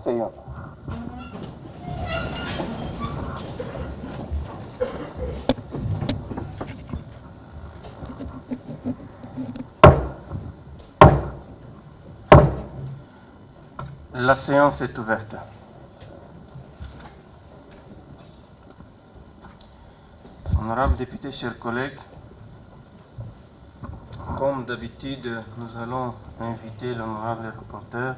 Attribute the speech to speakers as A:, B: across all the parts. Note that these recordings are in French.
A: Asseyons. La séance est ouverte. Honorables députés, chers collègues, comme d'habitude, nous allons inviter l'honorable rapporteur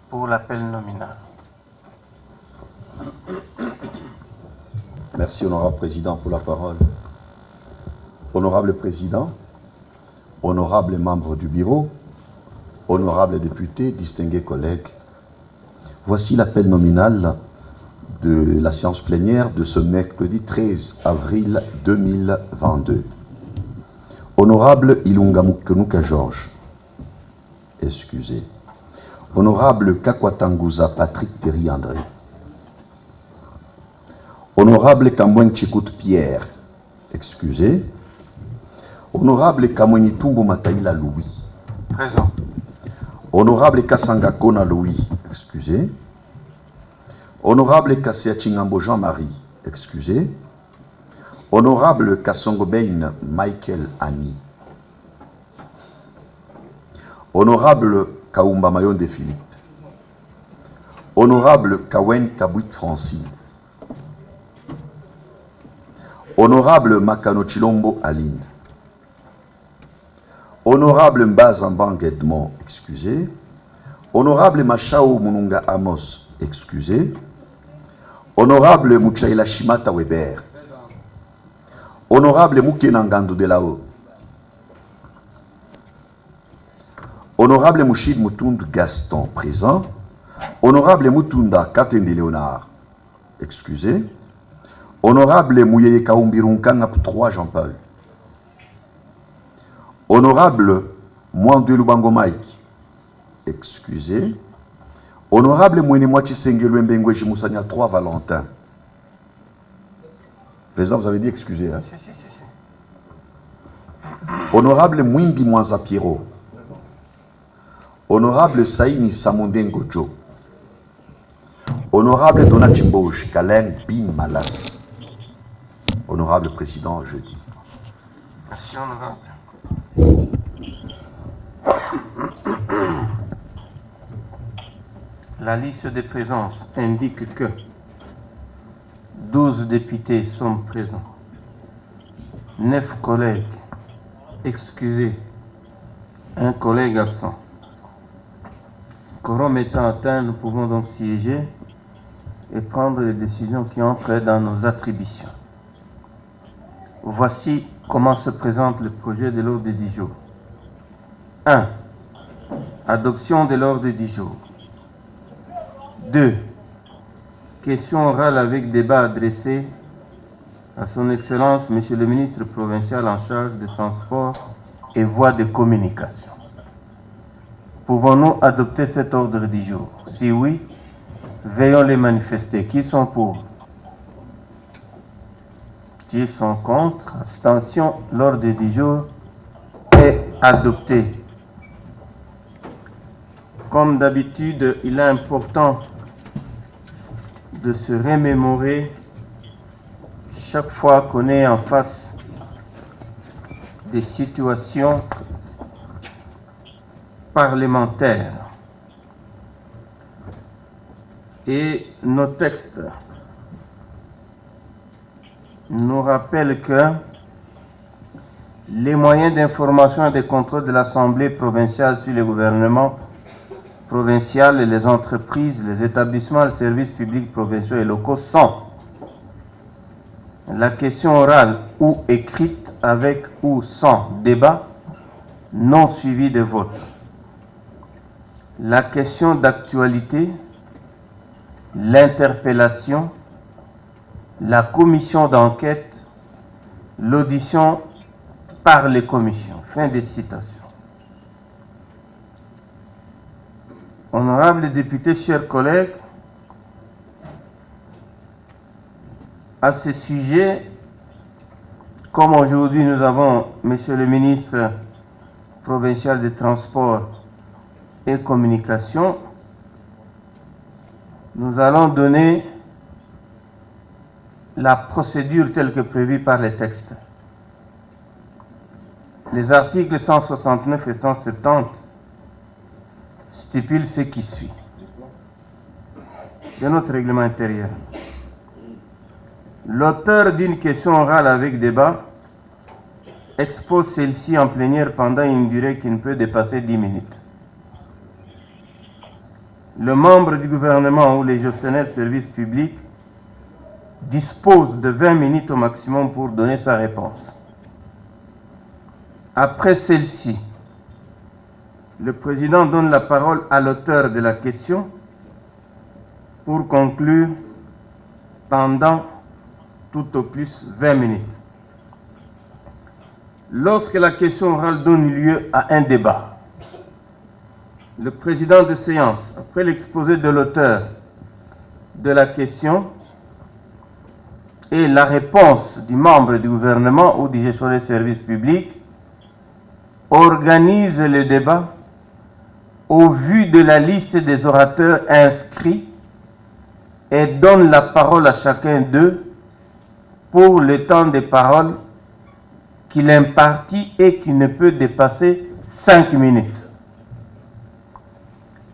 A: pour l'appel nominal.
B: Merci, honorable président, pour la parole. Honorable président, honorables membres du bureau, honorables députés, distingués collègues, voici l'appel nominal de la séance plénière de ce mercredi 13 avril 2022. Honorable Ilunga Mukenuka Georges, excusez. Honorable Kakwatanguza Patrick Terry André. Honorable Kamwen Chikout Pierre, excusez. Honorable Kamweni Tumbo Mataïla Louis.
A: Présent.
B: Honorable Kassanga Kona Louis, excusez. Honorable Kassia Chingambo Jean-Marie, excusez. Honorable Kassongo Bein Michael Annie. Honorable Kaumba Mayonde Philippe. Honorable Kawen Kabouit Francine. Honorable Makano Chilombo Aline. Honorable Mbazambang Edmond, excusez. Honorable Machao Mununga Amos, excusez. Honorable Mouchaïla Shimata Weber. Honorable Moukenangando de Lao. Honorable Mouchid Moutound Gaston, présent. Honorable Moutunda Katende Léonard, excusez. Honorable Mouyeye Kaumbirunkanga 3 Jean-Paul. Honorable Mwande Lubango Mike, excusez. Honorable Mouene Mouachi Sengelu Mbengweji Moussania 3 Valentin. Président, vous avez dit excusez. Hein?
A: Si.
B: Honorable Mwimbi Mwanza Pierrot. Honorable Saïni Samondengo Joe. Honorable Donachimbosh Kalen Bin Malas. Honorable Président, je dis.
A: Merci, honorable. La liste des présences indique que 12 députés sont présents, 9 collègues excusés, un collègue absent. Quorum étant atteint, nous pouvons donc siéger et prendre les décisions qui entrent dans nos attributions. Voici comment se présente le projet de l'ordre du jour. 1. Adoption de l'ordre du jour. 2. Question orale avec débat adressé à son Excellence, Monsieur le ministre provincial en charge des transports et voies de communication. Pouvons-nous adopter cet ordre du jour? Si oui, veuillons les manifester. Qui sont pour? Qui sont contre? Abstention. L'ordre du jour est adopté. Comme d'habitude, il est important de se remémorer chaque fois qu'on est en face des situations parlementaires. Et nos textes nous rappellent que les moyens d'information et de contrôle de l'Assemblée provinciale sur le gouvernement provincial et les entreprises, les établissements, les services publics provinciaux et locaux sont la question orale ou écrite avec ou sans débat, non suivie de vote. La question d'actualité, l'interpellation, la commission d'enquête, l'audition par les commissions. Fin des citations. Honorables députés, chers collègues, à ce sujet, comme aujourd'hui nous avons Monsieur le ministre provincial des Transports et Communications, nous allons donner la procédure telle que prévue par les textes. Les articles 169 et 170 stipulent ce qui suit. C'est notre règlement intérieur. L'auteur d'une question orale avec débat expose celle-ci en plénière pendant une durée qui ne peut dépasser 10 minutes. Le membre du gouvernement ou les gestionnaires de services publics disposent de 20 minutes au maximum pour donner sa réponse. Après celle-ci, le président donne la parole à l'auteur de la question pour conclure pendant tout au plus 20 minutes. Lorsque la question orale donne lieu à un débat, le président de séance, après l'exposé de l'auteur de la question et la réponse du membre du gouvernement ou du gestionnaire de services publics, organise le débat au vu de la liste des orateurs inscrits et donne la parole à chacun d'eux pour le temps de parole qu'il impartit et qui ne peut dépasser 5 minutes.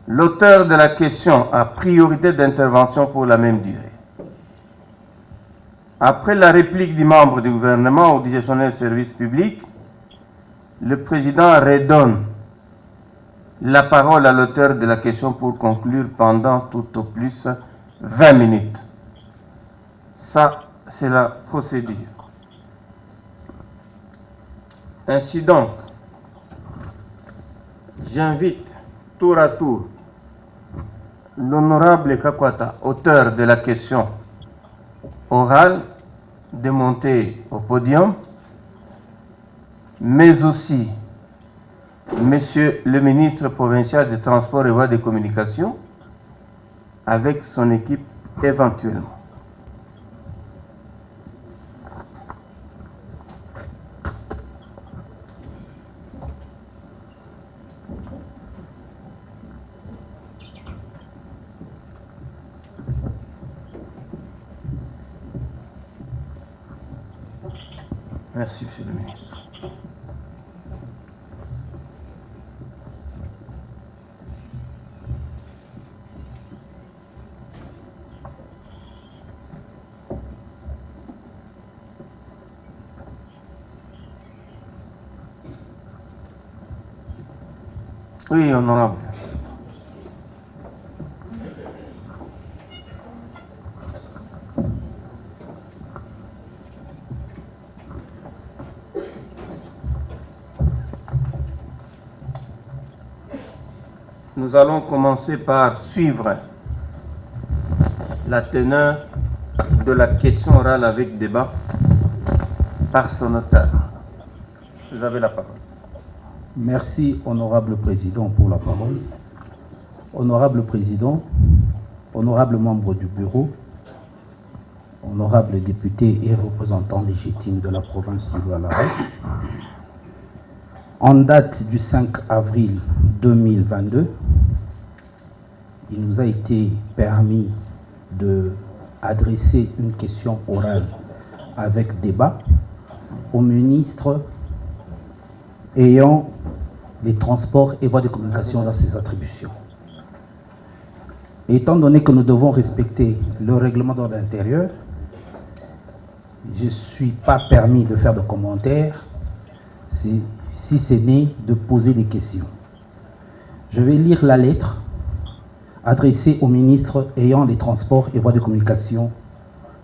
A: L'auteur de la question a priorité d'intervention pour la même durée. Après la réplique du membre du gouvernement ou du gestionnaire de service public, le président redonne la parole à l'auteur de la question pour conclure pendant tout au plus 20 minutes. Ça, c'est la procédure. Ainsi donc, j'invite tour à tour l'honorable Kakwata, auteur de la question orale, de monter au podium, mais aussi Monsieur le ministre provincial des Transports et Voies de Communication, avec son équipe éventuellement. Merci, Monsieur le ministre. Oui, honorable. Nous allons commencer par suivre la teneur de la question orale avec débat par son auteur. Vous avez la parole.
C: Merci, honorable président, pour la parole. Honorable président, honorable membre du bureau, honorable député et représentant légitime de la province du Lualaba, en date du 5 avril 2022, il nous a été permis d'adresser une question orale avec débat au ministre ayant les transports et voies de communication dans ses attributions. Étant donné que nous devons respecter le règlement d'ordre intérieur, je ne suis pas permis de faire de commentaires si ce n'est de poser des questions. Je vais lire la lettre adressée au ministre ayant les transports et voies de communication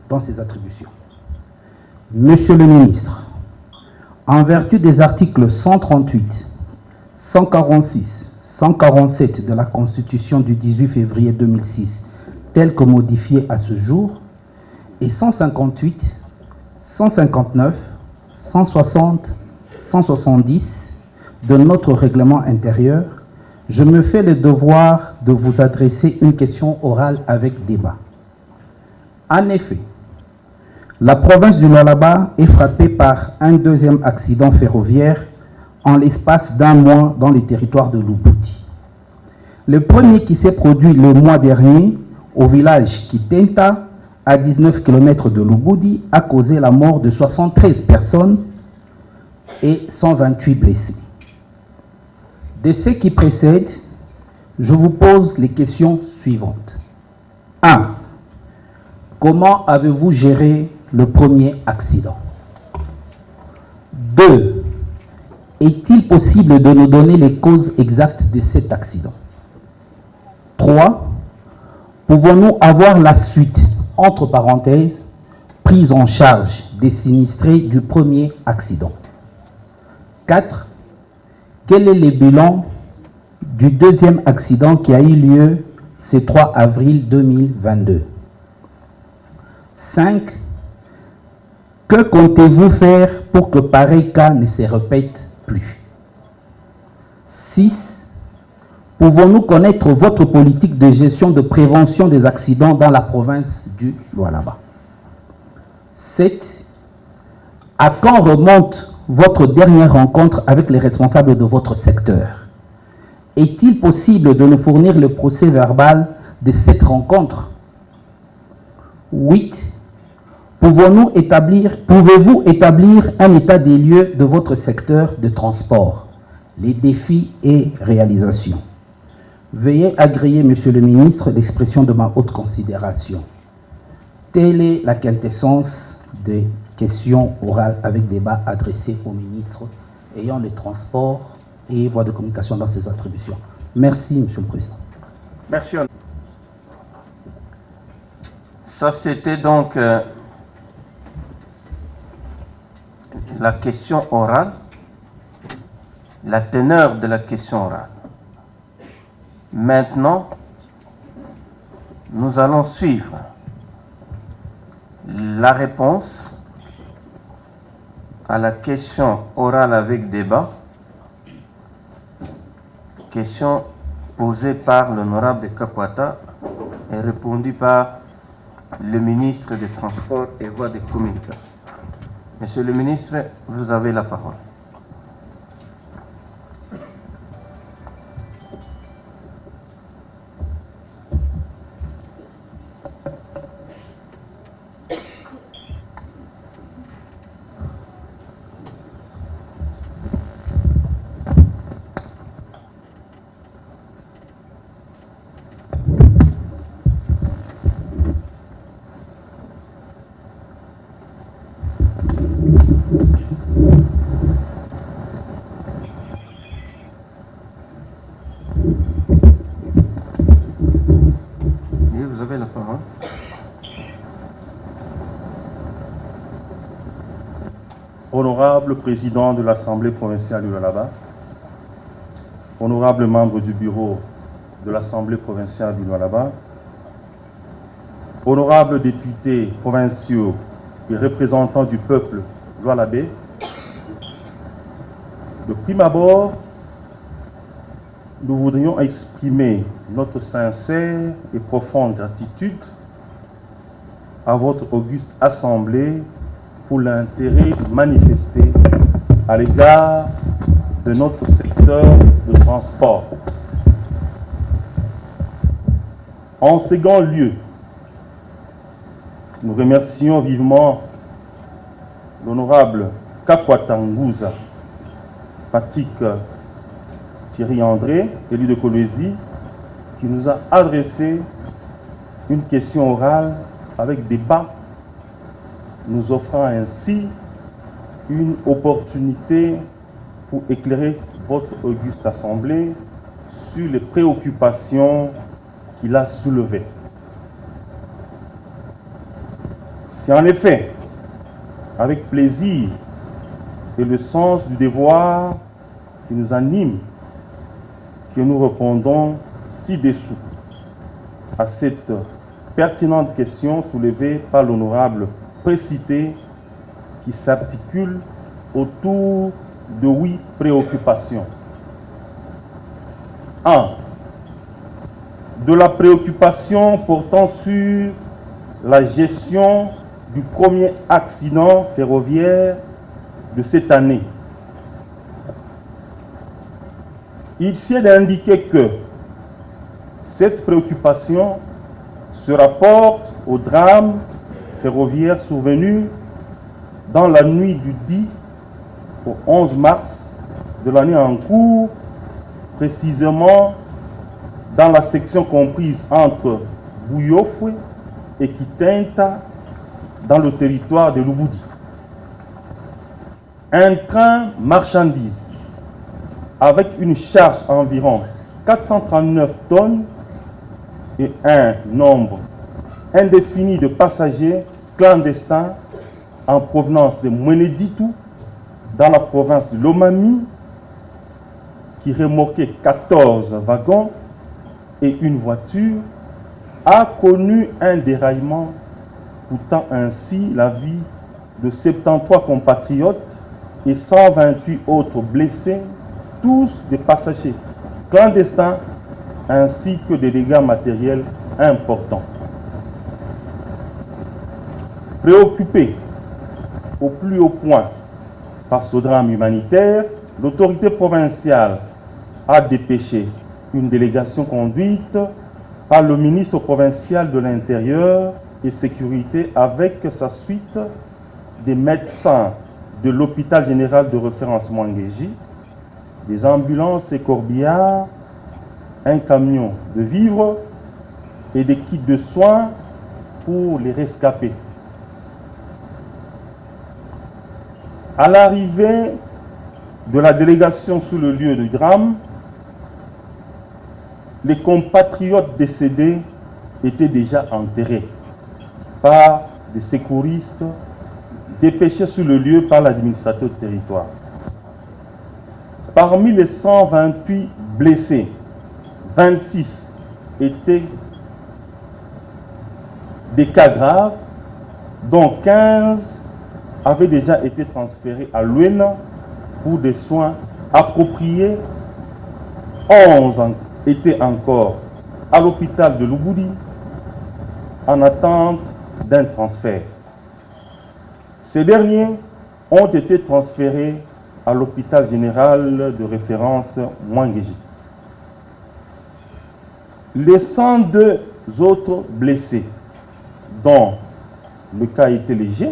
C: dans ses attributions. Monsieur le ministre, en vertu des articles 138, 146, 147 de la Constitution du 18 février 2006, telle que modifiée à ce jour, et 158, 159, 160, 170 de notre règlement intérieur, je me fais le devoir de vous adresser une question orale avec débat. En effet, la province du Lualaba est frappée par un deuxième accident ferroviaire en l'espace d'un mois dans les territoires de Lubouti. Le premier qui s'est produit le mois dernier au village Kitenta, à 19 km de Lubudi, a causé la mort de 73 personnes et 128 blessés. De ce qui précède, je vous pose les questions suivantes. 1. Comment avez-vous géré le premier accident? 2. Est-il possible de nous donner les causes exactes de cet accident? 3. Pouvons-nous avoir la suite, entre parenthèses, prise en charge des sinistrés du premier accident? 4. Quel est le bilan du deuxième accident qui a eu lieu ce 3 avril 2022? 5. Que comptez-vous faire pour que pareil cas ne se répète plus? 6. Pouvons-nous connaître votre politique de gestion de prévention des accidents dans la province du Lualaba? 7. À quand remonte votre dernière rencontre avec les responsables de votre secteur? Est-il possible de nous fournir le procès verbal de cette rencontre? 8. Pouvez-vous établir un état des lieux de votre secteur de transport, les défis et réalisations? Veuillez agréer, Monsieur le Ministre, l'expression de ma haute considération. Telle est la quintessence des questions orales avec débat adressées au ministre ayant les transports et voies de communication dans ses attributions. Merci, Monsieur le Président.
A: Merci. Ça, c'était donc la question orale, la teneur de la question orale. Maintenant, nous allons suivre la réponse à la question orale avec débat, question posée par l'honorable Kapwata et répondue par le ministre des Transports et Voies de Communication. Monsieur le ministre, vous avez la parole. Vous avez la parole.
D: Honorable président de l'Assemblée provinciale du Lualaba, honorable membre du bureau de l'Assemblée provinciale du Lualaba, honorables députés provinciaux et représentants du peuple lualabais, de prime abord, nous voudrions exprimer notre sincère et profonde gratitude à votre auguste Assemblée pour l'intérêt manifesté à l'égard de notre secteur de transport. En second lieu, nous remercions vivement l'honorable Kapwata Nguza Patrick Thierry André, élu de Kolwezi, qui nous a adressé une question orale avec débat, nous offrant ainsi une opportunité pour éclairer votre auguste Assemblée sur les préoccupations qu'il a soulevées. C'est en effet avec plaisir et le sens du devoir qui nous anime que nous répondons ci-dessous à cette pertinente question soulevée par l'honorable précité qui s'articule autour de 8 préoccupations. 1. De la préoccupation portant sur la gestion du premier accident ferroviaire de cette année. Il s'est indiqué que cette préoccupation se rapporte au drame ferroviaire survenu dans la nuit du 10 au 11 mars de l'année en cours, précisément dans la section comprise entre Bouillofoué et Kitenta, dans le territoire de Lubudi. Un train marchandises avec une charge environ 439 tonnes et un nombre indéfini de passagers clandestins en provenance de Mweneditu, dans la province de Lomami, qui remorquait 14 wagons et une voiture, a connu un déraillement coûtant ainsi la vie de 73 compatriotes et 128 autres blessés, tous des passagers clandestins, ainsi que des dégâts matériels importants. Préoccupé au plus haut point par ce drame humanitaire, l'autorité provinciale a dépêché une délégation conduite par le ministre provincial de l'Intérieur et Sécurité avec sa suite des médecins de l'hôpital général de référence Mwangeji, des ambulances et corbillards, un camion de vivres et des kits de soins pour les rescapés. À l'arrivée de la délégation sur le lieu du drame, les compatriotes décédés étaient déjà enterrés par des secouristes dépêchés sur le lieu par l'administrateur du territoire. Parmi les 128 blessés, 26 étaient des cas graves, dont 15 avaient déjà été transférés à Luena pour des soins appropriés. 11 étaient encore à l'hôpital de Lubudi en attente d'un transfert. Ces derniers ont été transférés à l'hôpital général de référence Mwangeji. Les 102 autres blessés, dont le cas était léger,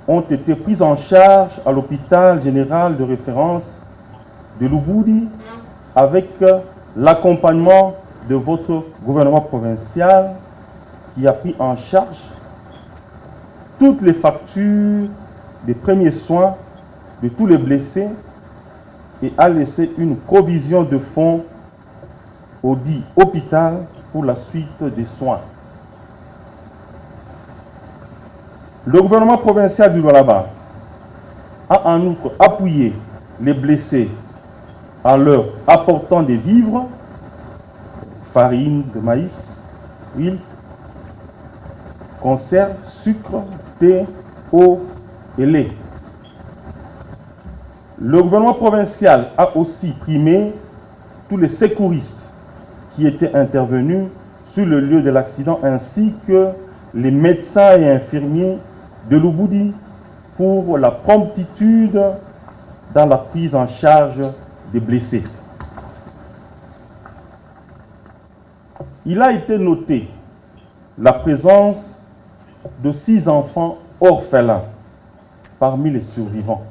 D: ont été pris en charge à l'hôpital général de référence de Lubudi avec l'accompagnement de votre gouvernement provincial qui a pris en charge toutes les factures des premiers soins de tous les blessés et a laissé une provision de fonds au dit hôpital pour la suite des soins. Le gouvernement provincial du Lualaba a en outre appuyé les blessés en leur apportant des vivres, farine de maïs, huile, conserve, sucre, thé, eau et lait. Le gouvernement provincial a aussi primé tous les secouristes qui étaient intervenus sur le lieu de l'accident ainsi que les médecins et infirmiers de Lubudi pour la promptitude dans la prise en charge des blessés. Il a été noté la présence de 6 enfants orphelins parmi les survivants.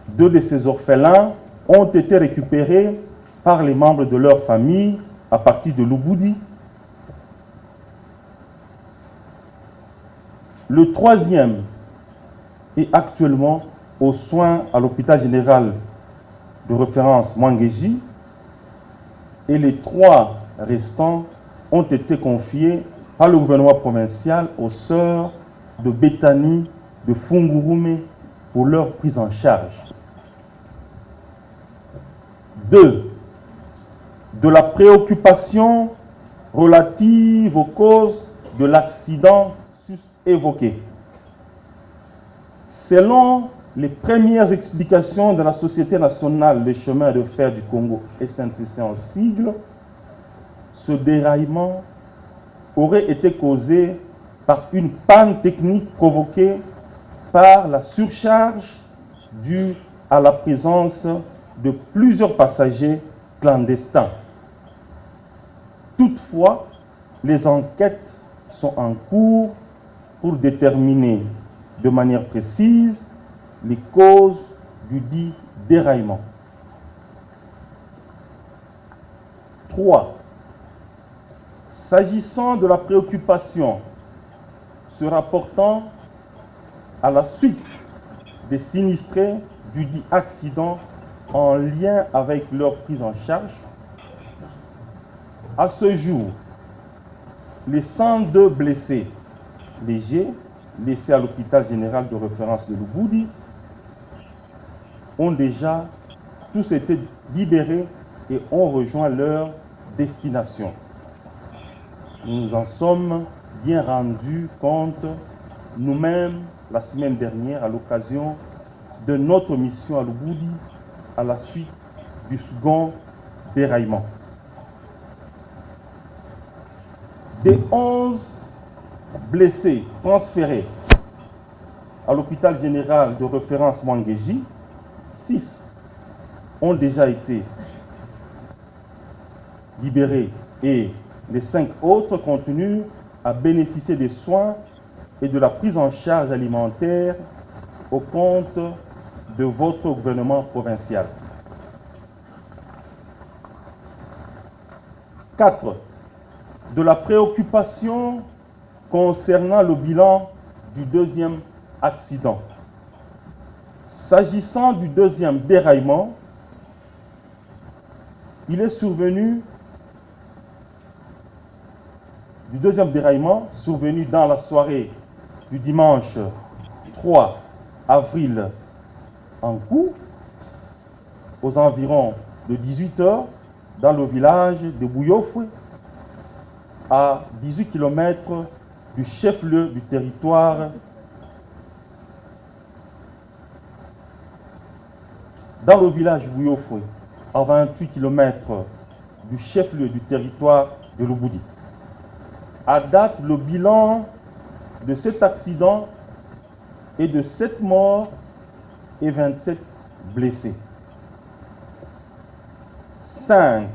D: 2 de ces orphelins ont été récupérés par les membres de leur famille à partir de Lubudi. Le 3e est actuellement aux soins à l'hôpital général de référence Mwangeji et les 3 restants ont été confiés par le gouvernement provincial aux sœurs de Béthanie de Fungurume pour leur prise en charge. 2. De la préoccupation relative aux causes de l'accident évoqué. Selon les premières explications de la Société nationale des chemins de fer du Congo, SNCC en sigle, ce déraillement aurait été causé par une panne technique provoquée par la surcharge due à la présence de plusieurs passagers clandestins. Toutefois, les enquêtes sont en cours pour déterminer de manière précise les causes du dit déraillement. 3. S'agissant de la préoccupation se rapportant à la suite des sinistrés du dit accident en lien avec leur prise en charge, à ce jour, les 102 blessés légers laissés à l'hôpital général de référence de Lubudi ont déjà tous été libérés et ont rejoint leur destination. Nous nous en sommes bien rendus compte nous-mêmes la semaine dernière à l'occasion de notre mission à Lubudi à la suite du second déraillement. Des 11 blessés transférés à l'hôpital général de référence Mwangeji, 6 ont déjà été libérés et les 5 autres continuent à bénéficier des soins et de la prise en charge alimentaire au compte de votre gouvernement provincial. 4. De la préoccupation concernant le bilan du deuxième accident. S'agissant du deuxième déraillement, il est survenu dans la soirée du dimanche 3 avril en cours, aux environs de 18h, dans le village de Bouyofwe, à 18 km du chef-lieu du territoire. Dans le village Bouyofwe, à 28 km du chef-lieu du territoire de Lubudi. À date, le bilan de cet accident est de 7 morts et 27 blessés. 5.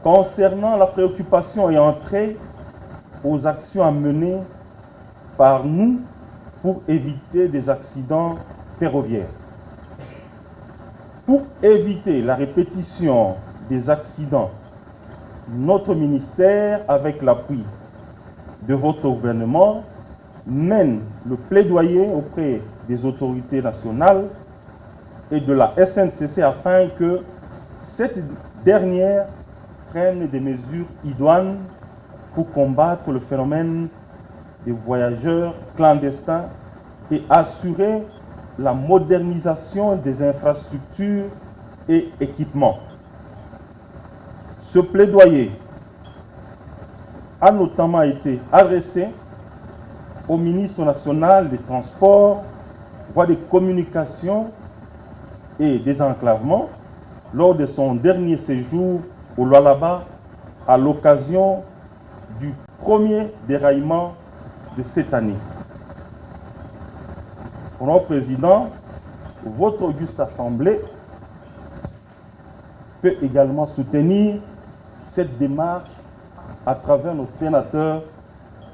D: Concernant la préoccupation ayant trait aux actions à mener par nous pour éviter des accidents ferroviaires. Pour éviter la répétition des accidents, notre ministère, avec l'appui de votre gouvernement, mène le plaidoyer auprès des autorités nationales et de la SNCC afin que cette dernière prenne des mesures idoines pour combattre le phénomène des voyageurs clandestins et assurer la modernisation des infrastructures et équipements. Ce plaidoyer a notamment été adressé au ministre national des Transports, voies de communication et désenclavement lors de son dernier séjour au Lualaba à l'occasion du premier déraillement de cette année. Honorable Président, votre auguste assemblée peut également soutenir cette démarche à travers nos sénateurs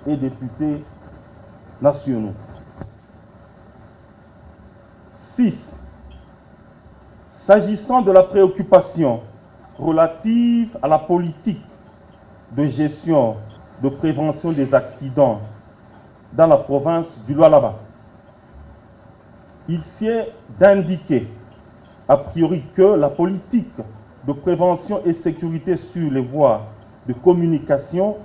D: et députés nationaux. 6. S'agissant de la préoccupation relative à la politique de gestion de prévention des accidents dans la province du Lualaba, il sied d'indiquer a priori que la politique de prévention et sécurité sur les voies de communication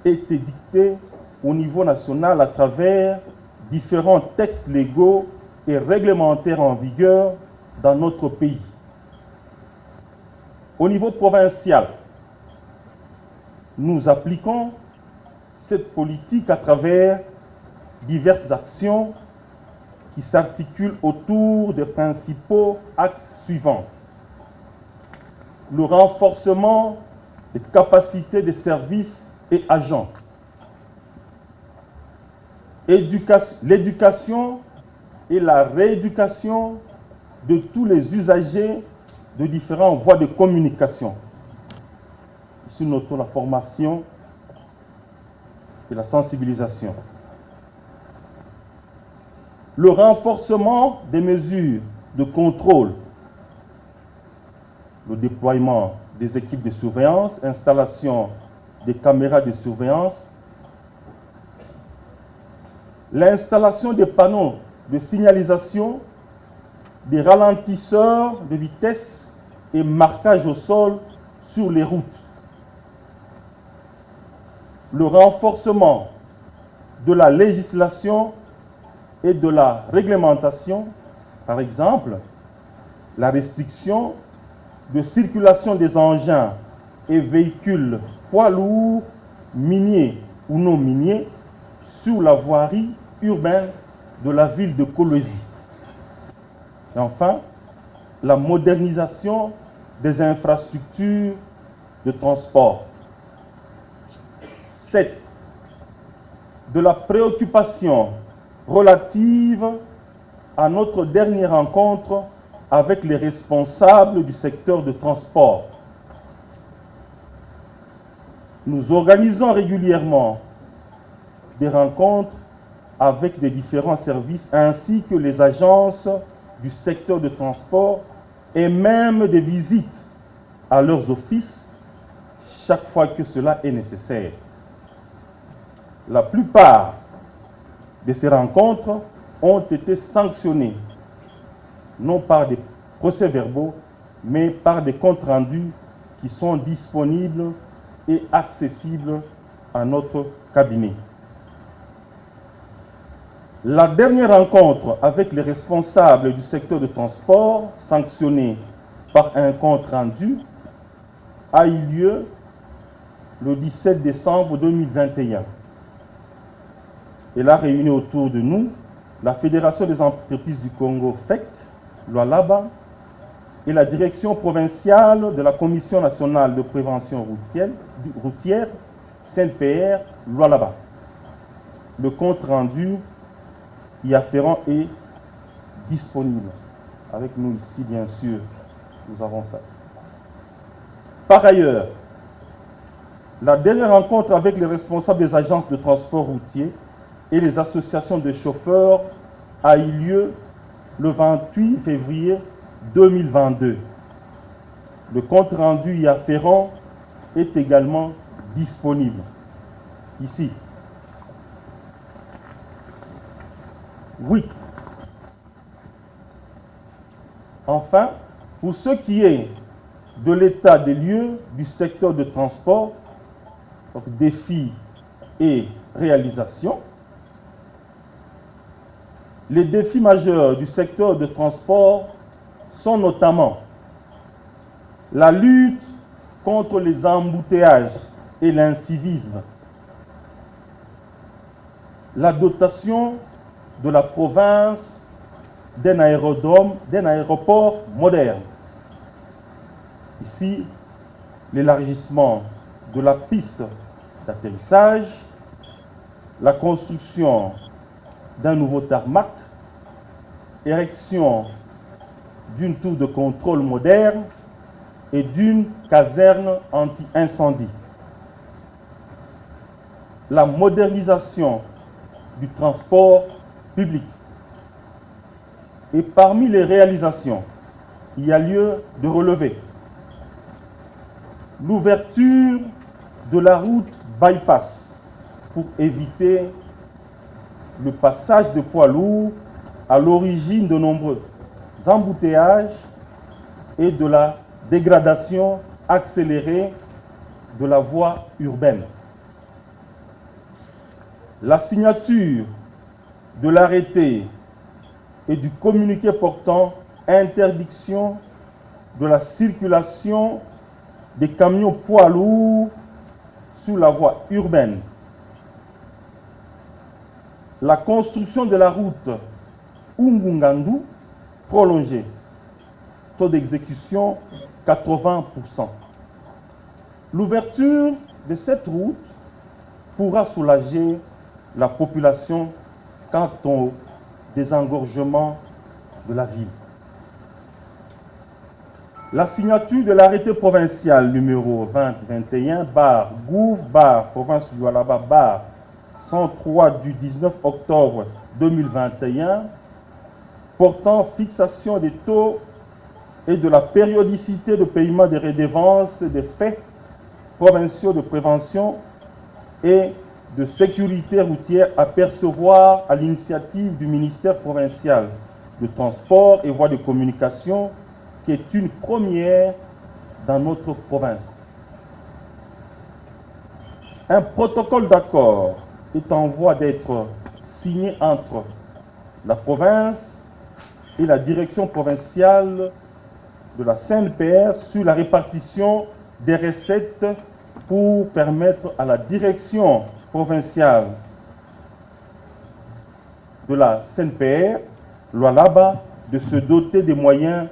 D: est dictée au niveau national à travers différents textes légaux et réglementaires en vigueur dans notre pays. Au niveau provincial, nous appliquons cette politique à travers diverses actions qui s'articulent autour des principaux axes suivants. Le renforcement des capacités des services et agents, l'éducation et la rééducation de tous les usagers de différentes voies de communication. Ici, nous notons la formation et la sensibilisation. Le renforcement des mesures de contrôle, le déploiement des équipes de surveillance, installation des caméras de surveillance, l'installation des panneaux de signalisation, des ralentisseurs de vitesse et marquage au sol sur les routes. Le renforcement de la législation et de la réglementation, par exemple, la restriction de circulation des engins et véhicules poids lourds, miniers ou non miniers, sur la voirie urbaine de la ville de Kolwezi. Et enfin, la modernisation des infrastructures de transport. 7. De la préoccupation relative à notre dernière rencontre avec les responsables du secteur de transport. Nous organisons régulièrement des rencontres avec des différents services ainsi que les agences du secteur de transport et même des visites à leurs offices chaque fois que cela est nécessaire. La plupart de ces rencontres ont été sanctionnées, non par des procès-verbaux, mais par des comptes rendus qui sont disponibles et accessibles à notre cabinet. La dernière rencontre avec les responsables du secteur de transport, sanctionnée par un compte rendu, a eu lieu le 17 décembre 2021. Elle a réuni autour de nous la Fédération des entreprises du Congo, FEC, Lualaba, et la direction provinciale de la Commission nationale de prévention routière, CNPR, Lualaba. Le compte rendu y afférent est disponible. Avec nous ici, bien sûr, nous avons ça. Par ailleurs, la dernière rencontre avec les responsables des agences de transport routier et les associations de chauffeurs a eu lieu le 28 février 2022. Le compte rendu y afférent est également disponible. Ici. 8. Enfin, pour ce qui est de l'état des lieux du secteur de transport, donc défis et réalisations, les défis majeurs du secteur de transport sont notamment la lutte contre les embouteillages et l'incivisme, la dotation de la province d'un aéroport moderne. Ici, l'élargissement de la piste d'atterrissage, la construction d'un nouveau tarmac, érection d'une tour de contrôle moderne et d'une caserne anti-incendie. La modernisation du transport public. Et parmi les réalisations, il y a lieu de relever l'ouverture de la route bypass pour éviter le passage de poids lourds à l'origine de nombreux embouteillages et de la dégradation accélérée de la voie urbaine. La signature de l'arrêté et du communiqué portant interdiction de la circulation des camions poids lourds sur la voie urbaine. La construction de la route Ungungandu prolongée. Taux d'exécution 80%. L'ouverture de cette route pourra soulager la population quant au désengorgement de la ville. La signature de l'arrêté provincial numéro 2021/Gouv/Province du Lualaba 103 du 19 octobre 2021 portant fixation des taux et de la périodicité de paiement des redevances des faits provinciaux de prévention et de sécurité routière à percevoir à l'initiative du ministère provincial de Transport et Voies de Communication, qui est une première dans notre province. Un protocole d'accord est en voie d'être signé entre la province et la direction provinciale de la CNPR sur la répartition des recettes pour permettre à la direction provinciale de la CNPR, Lualaba, de se doter des moyens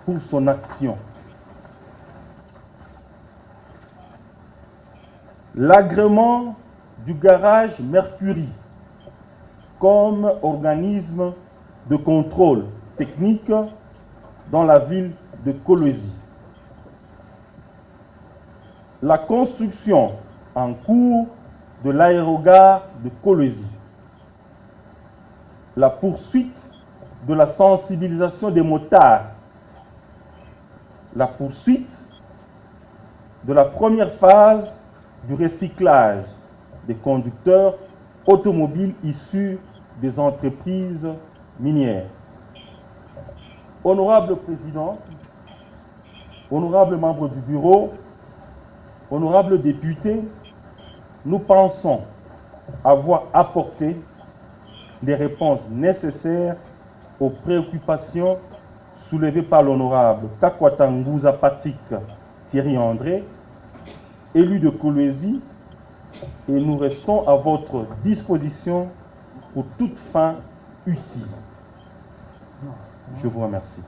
D: pour son action. L'agrément du garage Mercury comme organisme de contrôle technique dans la ville de Kolwezi. La construction en cours de l'aérogare de Kolwezi. La poursuite de la sensibilisation des motards. La poursuite de la première phase du recyclage des conducteurs automobiles issus des entreprises minières. Honorable Président, honorables membres du bureau, honorables députés, nous pensons avoir apporté les réponses nécessaires aux préoccupations soulevées par l'honorable Kakwatangouza Patrick Thierry André, élu de Kolwezi, et nous restons à votre disposition pour toute fin utile. Je vous remercie.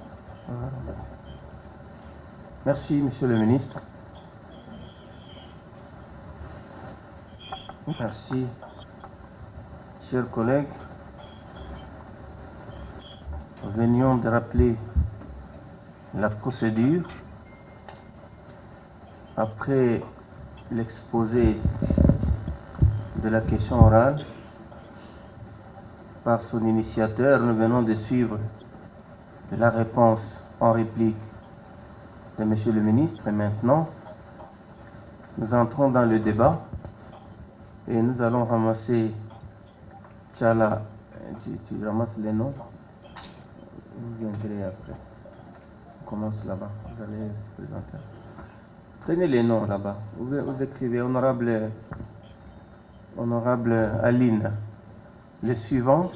A: Merci, Monsieur le ministre. Merci, chers collègues. Nous venions de rappeler la procédure. Après l'exposé de la question orale par son initiateur, nous venons de suivre la réponse en réplique de Monsieur le ministre. Et maintenant, nous entrons dans le débat et nous allons ramasser Tchala. Tu ramasses les noms. Vous viendrez après. On commence là-bas. Vous allez présenter. Prenez les noms là-bas. Vous écrivez Honorable Aline. Le suivant,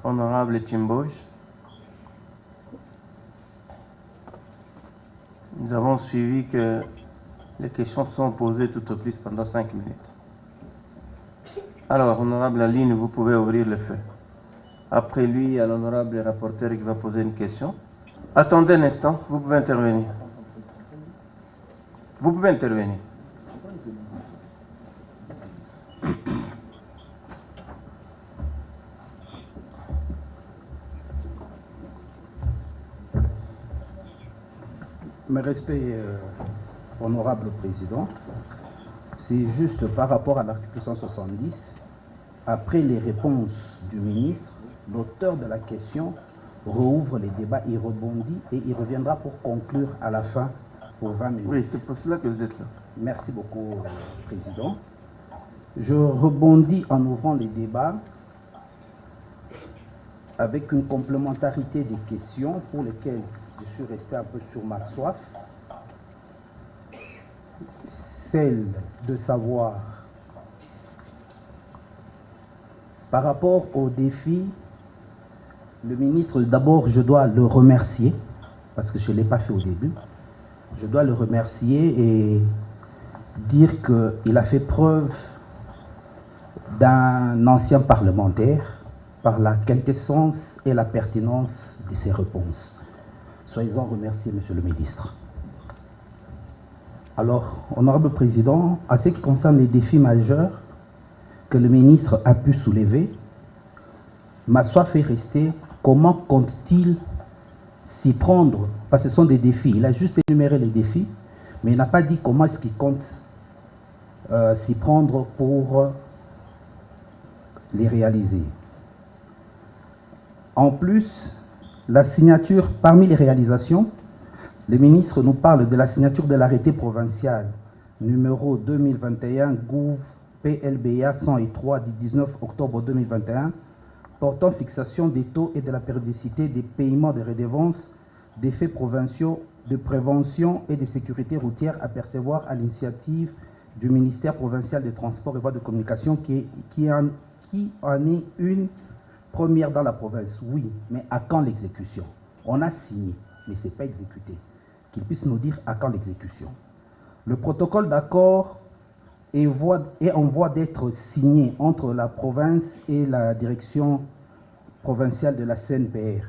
A: Honorable Chimboj. Nous avons suivi que les questions sont posées tout au plus pendant 5 minutes. Alors, Honorable Aline, vous pouvez ouvrir le feu. Après lui, il y a l'honorable rapporteur qui va poser une question. Attendez un instant, vous pouvez intervenir. Vous pouvez intervenir.
C: Mes respects, honorable président, c'est juste par rapport à l'article 170, après les réponses du ministre, l'auteur de la question rouvre les débats, il rebondit et il reviendra pour conclure à la fin pour 20 minutes.
A: Oui, c'est pour cela que vous êtes là.
C: Merci beaucoup, président. Je rebondis en ouvrant les débats avec une complémentarité des questions pour lesquelles je suis resté un peu sur ma soif. Celle de savoir, par rapport au défi, le ministre, d'abord, je dois le remercier, parce que je ne l'ai pas fait au début. Je dois le remercier et dire qu'il a fait preuve d'un ancien parlementaire par la quintessence et la pertinence de ses réponses. Soyez-en remerciés, Monsieur le ministre. Alors, honorable président, à ce qui concerne les défis majeurs que le ministre a pu soulever, ma soif est restée: comment compte-t-il s'y prendre, parce que ce sont des défis. Il a juste énuméré les défis, mais il n'a pas dit comment est-ce qu'il compte s'y prendre pour les réaliser. En plus, la signature, parmi les réalisations, le ministre nous parle de la signature de l'arrêté provincial numéro 2021 GOUV PLBA 103 du 19 octobre 2021 portant fixation des taux et de la périodicité des paiements de redevances des faits provinciaux de prévention et de sécurité routière à percevoir à l'initiative du ministère provincial des Transports et Voies de Communication qui en est une première dans la province. Oui, mais à quand l'exécution? On a signé, mais ce n'est pas exécuté. Qu'il puisse nous dire à quand l'exécution. Le protocole d'accord est en voie d'être signé entre la province et la direction provinciale de la CNPR.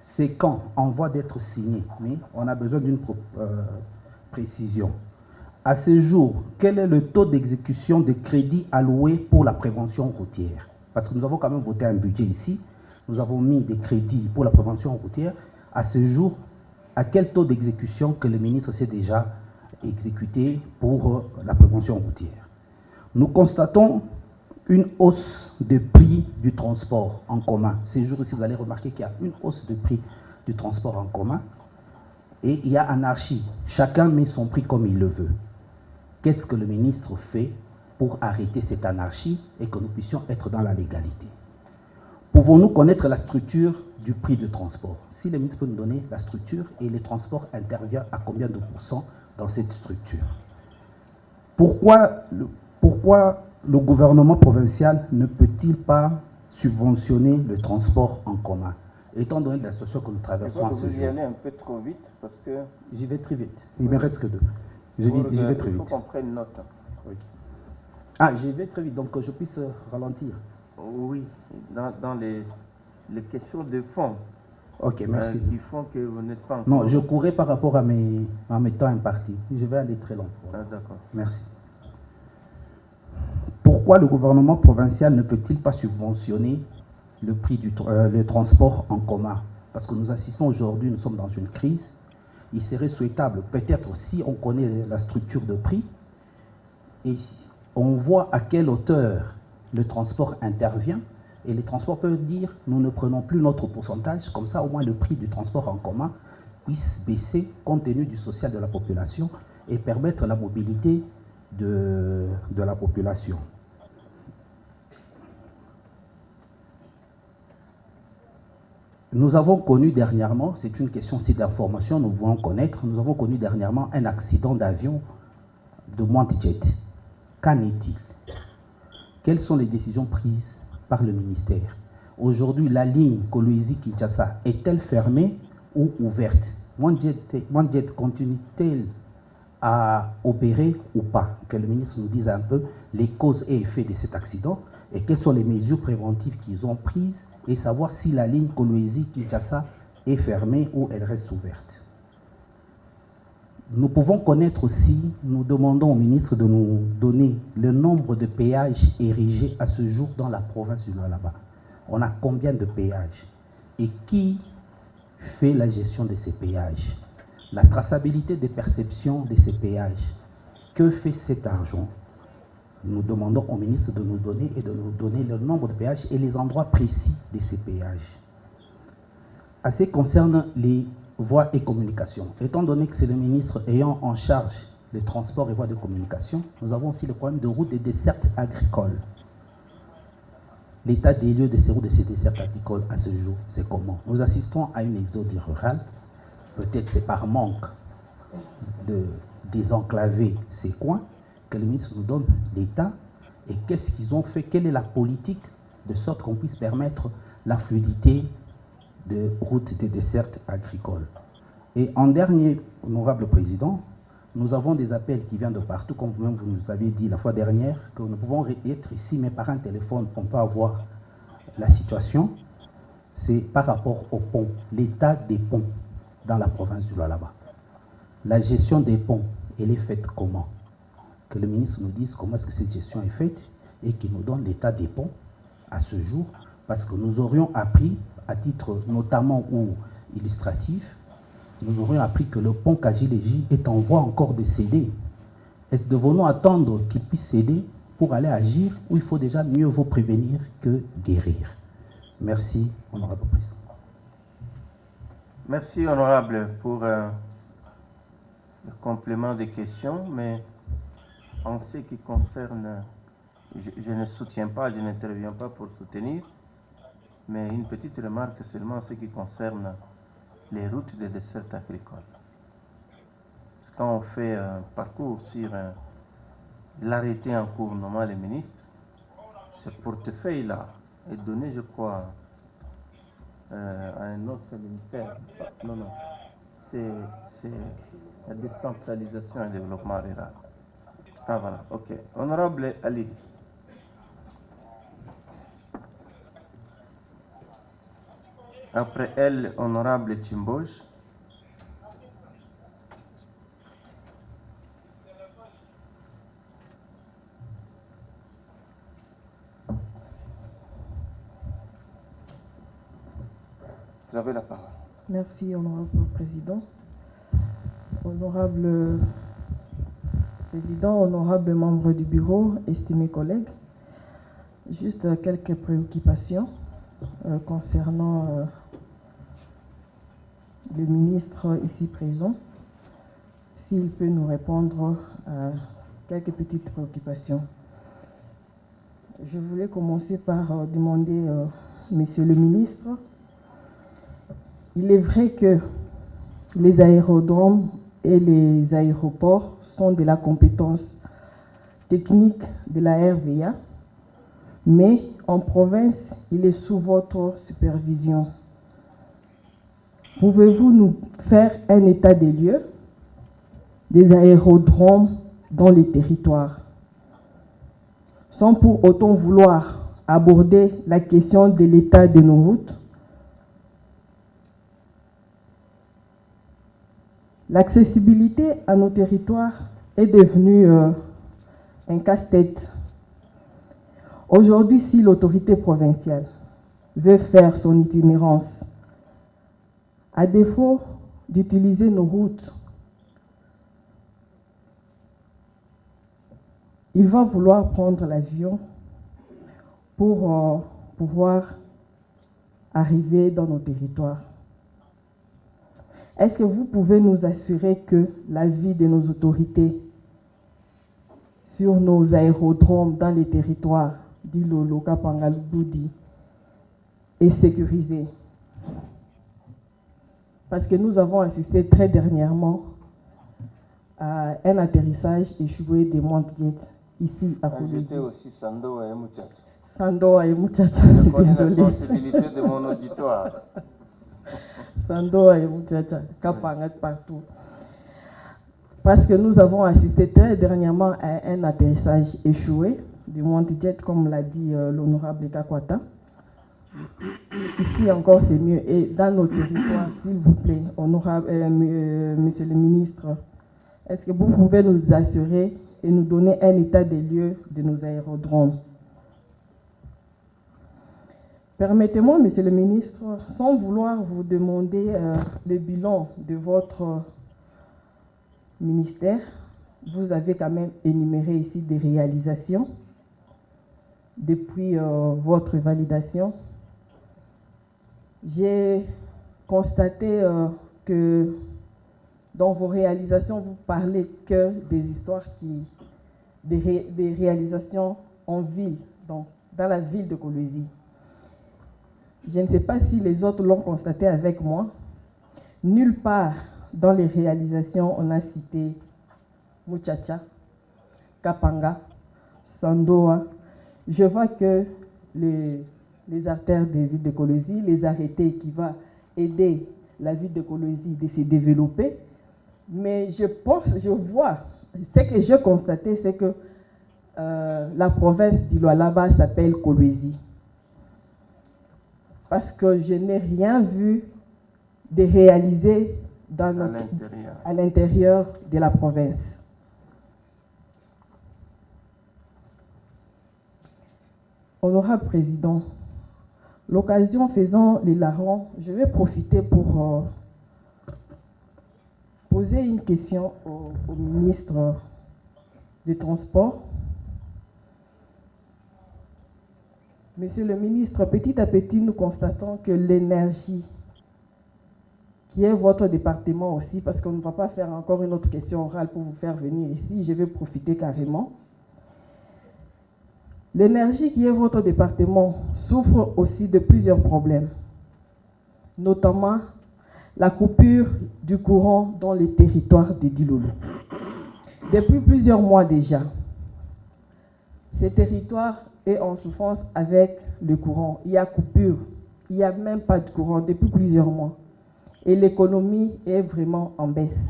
C: C'est quand? En voie d'être signé, mais on a besoin d'une précision. À ce jour, quel est le taux d'exécution des crédits alloués pour la prévention routière? Parce que nous avons quand même voté un budget ici, nous avons mis des crédits pour la prévention routière. À ce jour, à quel taux d'exécution que le ministre s'est déjà exécuté pour la prévention routière? Nous constatons une hausse de prix du transport en commun. Ces jours-ci, vous allez remarquer qu'il y a une hausse de prix du transport en commun et il y a anarchie. Chacun met son prix comme il le veut. Qu'est-ce que le ministre fait pour arrêter cette anarchie et que nous puissions être dans la légalité? Pouvons-nous connaître la structure du prix de transport? Si le ministre peut nous donner la structure et les transports interviennent à combien de pourcents dans cette structure? Pourquoi le gouvernement provincial ne peut-il pas subventionner le transport en commun? Étant donné la situation que nous traversons en ce jour.
A: Vous y allez un peu trop vite parce que...
C: J'y vais très vite. Il me reste que 2. J'y vais très
A: Il
C: vite.
A: faut qu'on prenne note. Oui.
C: Ah, j'y vais très vite, donc que je puisse ralentir.
A: Oui, dans les questions de fond.
C: Ok, merci.
A: Qui font que vous n'êtes pas encore...
C: Non, je courais par rapport à mes temps impartis. Je vais aller très loin.
A: Ah, d'accord.
C: Merci. Pourquoi le gouvernement provincial ne peut-il pas subventionner le prix le transport en commun? Parce que nous assistons aujourd'hui, nous sommes dans une crise. Il serait souhaitable, peut-être si on connaît la structure de prix, et on voit à quelle hauteur le transport intervient, et les transports peuvent dire, nous ne prenons plus notre pourcentage, comme ça au moins le prix du transport en commun puisse baisser compte tenu du social de la population et permettre la mobilité de la population. Nous avons connu dernièrement, c'est une question aussi d'information, nous voulons connaître, nous avons connu dernièrement un accident d'avion de Montjet. Qu'en est-il? Quelles sont les décisions prises par le ministère? Aujourd'hui, la ligne Kolwezi-Kinshasa est-elle fermée ou ouverte? Montjet continue-t-elle à opérer ou pas? Que le ministre nous dise un peu les causes et effets de cet accident et quelles sont les mesures préventives qu'ils ont prises et savoir si la ligne Kolwezi-Kinshasa est fermée ou elle reste ouverte. Nous pouvons connaître aussi, nous demandons au ministre de nous donner le nombre de péages érigés à ce jour dans la province du Lualaba. On a combien de péages? Et qui fait la gestion de ces péages? La traçabilité des perceptions de ces péages. Que fait cet argent? Nous demandons au ministre de nous donner le nombre de péages et les endroits précis de ces péages. À ce qui concerne les voies et communications, étant donné que c'est le ministre ayant en charge les transports et voies de communication, nous avons aussi le problème de routes et dessertes agricoles. L'état des lieux de ces routes et ces dessertes agricoles à ce jour, c'est comment? Nous assistons à une exode rurale, peut-être c'est par manque de désenclaver ces coins, que le ministre nous donne l'état et qu'est-ce qu'ils ont fait, quelle est la politique de sorte qu'on puisse permettre la fluidité de routes et de dessertes agricoles. Et en dernier, honorable président, nous avons des appels qui viennent de partout, comme vous-même vous nous aviez dit la fois dernière, que nous pouvons être ici, mais par un téléphone, on peut avoir la situation. C'est par rapport aux ponts, l'état des ponts dans la province du Lualaba. La gestion des ponts, elle est faite comment? Que le ministre nous dise comment est-ce que cette gestion est faite et qu'il nous donne l'état des ponts à ce jour, parce que nous aurions appris, à titre notamment ou illustratif, nous aurions appris que le pont Kajileji est en voie encore de céder. Est-ce devons-nous attendre qu'il puisse céder pour aller agir ou il faut déjà mieux vaut prévenir que guérir? Merci, honorable président.
A: Merci, honorable, pour le complément des questions, mais en ce qui concerne, je ne soutiens pas, je n'interviens pas pour soutenir, mais une petite remarque seulement en ce qui concerne les routes des dessertes agricoles. Parce que quand on fait un parcours sur l'arrêté en cours nommant les ministres, ce portefeuille-là est donné, je crois, à un autre ministère. Non, non, c'est la décentralisation et le développement rural. Ah voilà, ok. Honorable Ali. Après elle, honorable Chimboj. Vous avez la parole.
E: Merci, honorable président. Honorable président, honorable membre du bureau, estimés collègues, juste quelques préoccupations concernant le ministre ici présent, s'il peut nous répondre à quelques petites préoccupations. Je voulais commencer par demander, monsieur le ministre, il est vrai que les aérodromes et les aéroports sont de la compétence technique de la RVA, mais en province, il est sous votre supervision. Pouvez-vous nous faire un état des lieux des aérodromes dans les territoires, sans pour autant vouloir aborder la question de l'état de nos routes? L'accessibilité à nos territoires est devenue un casse-tête. Aujourd'hui, si l'autorité provinciale veut faire son itinérance, à défaut d'utiliser nos routes, il va vouloir prendre l'avion pour pouvoir arriver dans nos territoires. Est-ce que vous pouvez nous assurer que la vie de nos autorités sur nos aérodromes dans les territoires d'Ilolo, Kapanga, Boudi est sécurisée? Parce que nous avons assisté très dernièrement à un atterrissage échoué des Montjet ici à Kouloudi.
A: J'étais aussi Sandoa et Mouchacha.
E: Sandoa et Mouchacha,
A: Je connais
E: désolé.
A: la sensibilité de mon auditoire.
E: Sandoa et Mouchacha, Kapanga partout. Parce que nous avons assisté très dernièrement à un atterrissage échoué du Montjet, comme l'a dit l'honorable Kakwata. Ici encore, c'est mieux. Et dans nos territoires, s'il vous plaît, honorable, monsieur le ministre, est-ce que vous pouvez nous assurer et nous donner un état des lieux de nos aérodromes? Permettez-moi, monsieur le ministre, sans vouloir vous demander le bilan de votre ministère, vous avez quand même énuméré ici des réalisations depuis votre validation. J'ai constaté que dans vos réalisations, vous parlez que des histoires des réalisations en ville, donc dans la ville de Kolwezi. Je ne sais pas si les autres l'ont constaté avec moi. Nulle part dans les réalisations, on a cité Mouchacha, Kapanga, Sandoa. Je vois que les artères des villes de Kolwezi, les arrêtés qui vont aider la ville de Kolwezi de se développer. Mais je vois, ce que j'ai constaté, c'est que la province d'Iloalaba s'appelle Kolwezi. Parce que je n'ai rien vu de réalisé à l'intérieur de la province. Honorable Président, l'occasion faisant les larrons, je vais profiter pour poser une question au ministre des Transports. Monsieur le ministre, petit à petit, nous constatons que l'énergie, qui est votre département aussi, parce qu'on ne va pas faire encore une autre question orale pour vous faire venir ici, je vais profiter carrément. L'énergie qui est votre département souffre aussi de plusieurs problèmes, notamment la coupure du courant dans les territoires de Dilolo. Depuis plusieurs mois déjà, ces territoires est en souffrance avec le courant. Il y a coupure, il n'y a même pas de courant depuis plusieurs mois. Et l'économie est vraiment en baisse.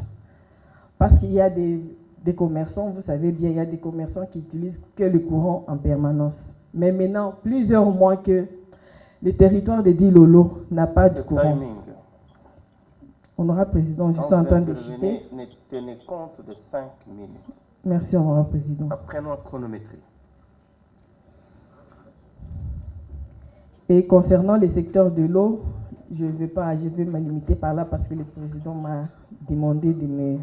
E: Parce qu'il y a des commerçants, vous savez bien, il y a des commerçants qui utilisent que le courant en permanence. Mais maintenant, plusieurs mois que le territoire de Dilolo n'a pas de courant.
A: Timing.
E: Honorable Président, je
A: Quand
E: suis en
A: vous
E: train de
A: intervenez,
E: chuter.
A: ne tenez compte de 5 minutes.
E: Merci, Honorable Président.
A: Apprenons à chronométrer.
E: Et concernant les secteurs de l'eau, je vais me limiter par là parce que le président m'a demandé de me...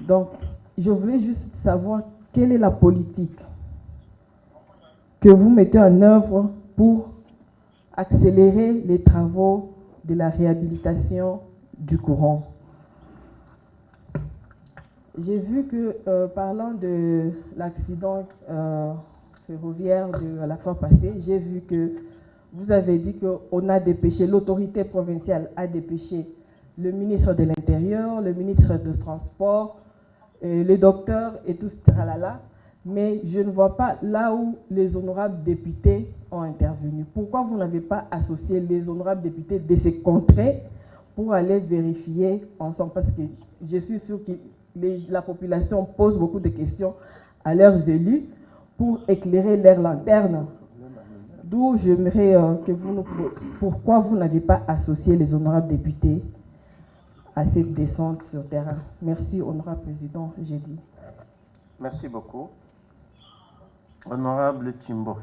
E: Donc, je voulais juste savoir quelle est la politique que vous mettez en œuvre pour accélérer les travaux de la réhabilitation du courant. J'ai vu que, parlant de l'accident ferroviaire de la fois passée, j'ai vu que vous avez dit qu'on a dépêché, l'autorité provinciale a dépêché le ministre de l'Intérieur, le ministre des Transports, le docteur et tout ce tralala, mais je ne vois pas là où les honorables députés ont intervenu. Pourquoi vous n'avez pas associé les honorables députés de ces contrées pour aller vérifier ensemble? Parce que je suis sûr que la population pose beaucoup de questions à leurs élus pour éclairer leur lanterne. D'où j'aimerais que vous nous... Pourquoi vous n'avez pas associé les honorables députés à cette descente sur terrain? Merci, honorable président, j'ai dit.
A: Merci beaucoup. Honorable Chimboche,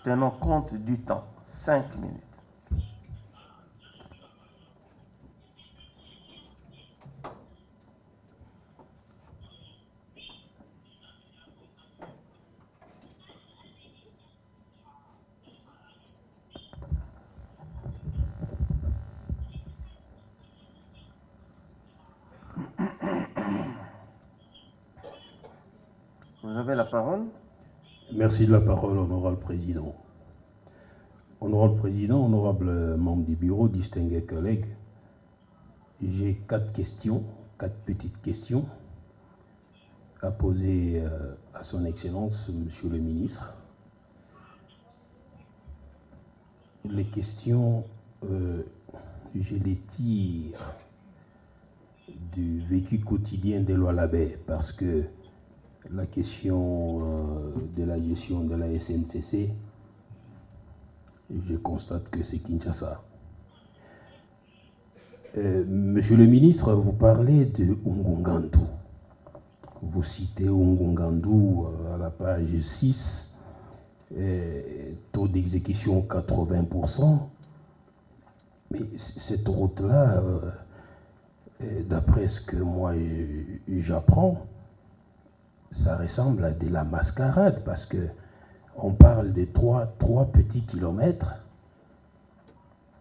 A: tenons compte du temps. 5 minutes. Vous avez la parole.
F: Merci de la parole, honorable président. Honorable président, honorable membre du bureau, distingués collègues, j'ai 4 questions, 4 petites questions à poser à son Excellence, Monsieur le ministre. Les questions, je les tire du vécu quotidien des Lois-Labé, parce que la question de la gestion de la SNCC, je constate que c'est Kinshasa. Monsieur le ministre, vous parlez de Ungungandu. Vous citez Ungungandu à la page 6, taux d'exécution 80%. Mais cette route-là, d'après ce que moi j'apprends, ça ressemble à de la mascarade, parce que on parle de 3 petits kilomètres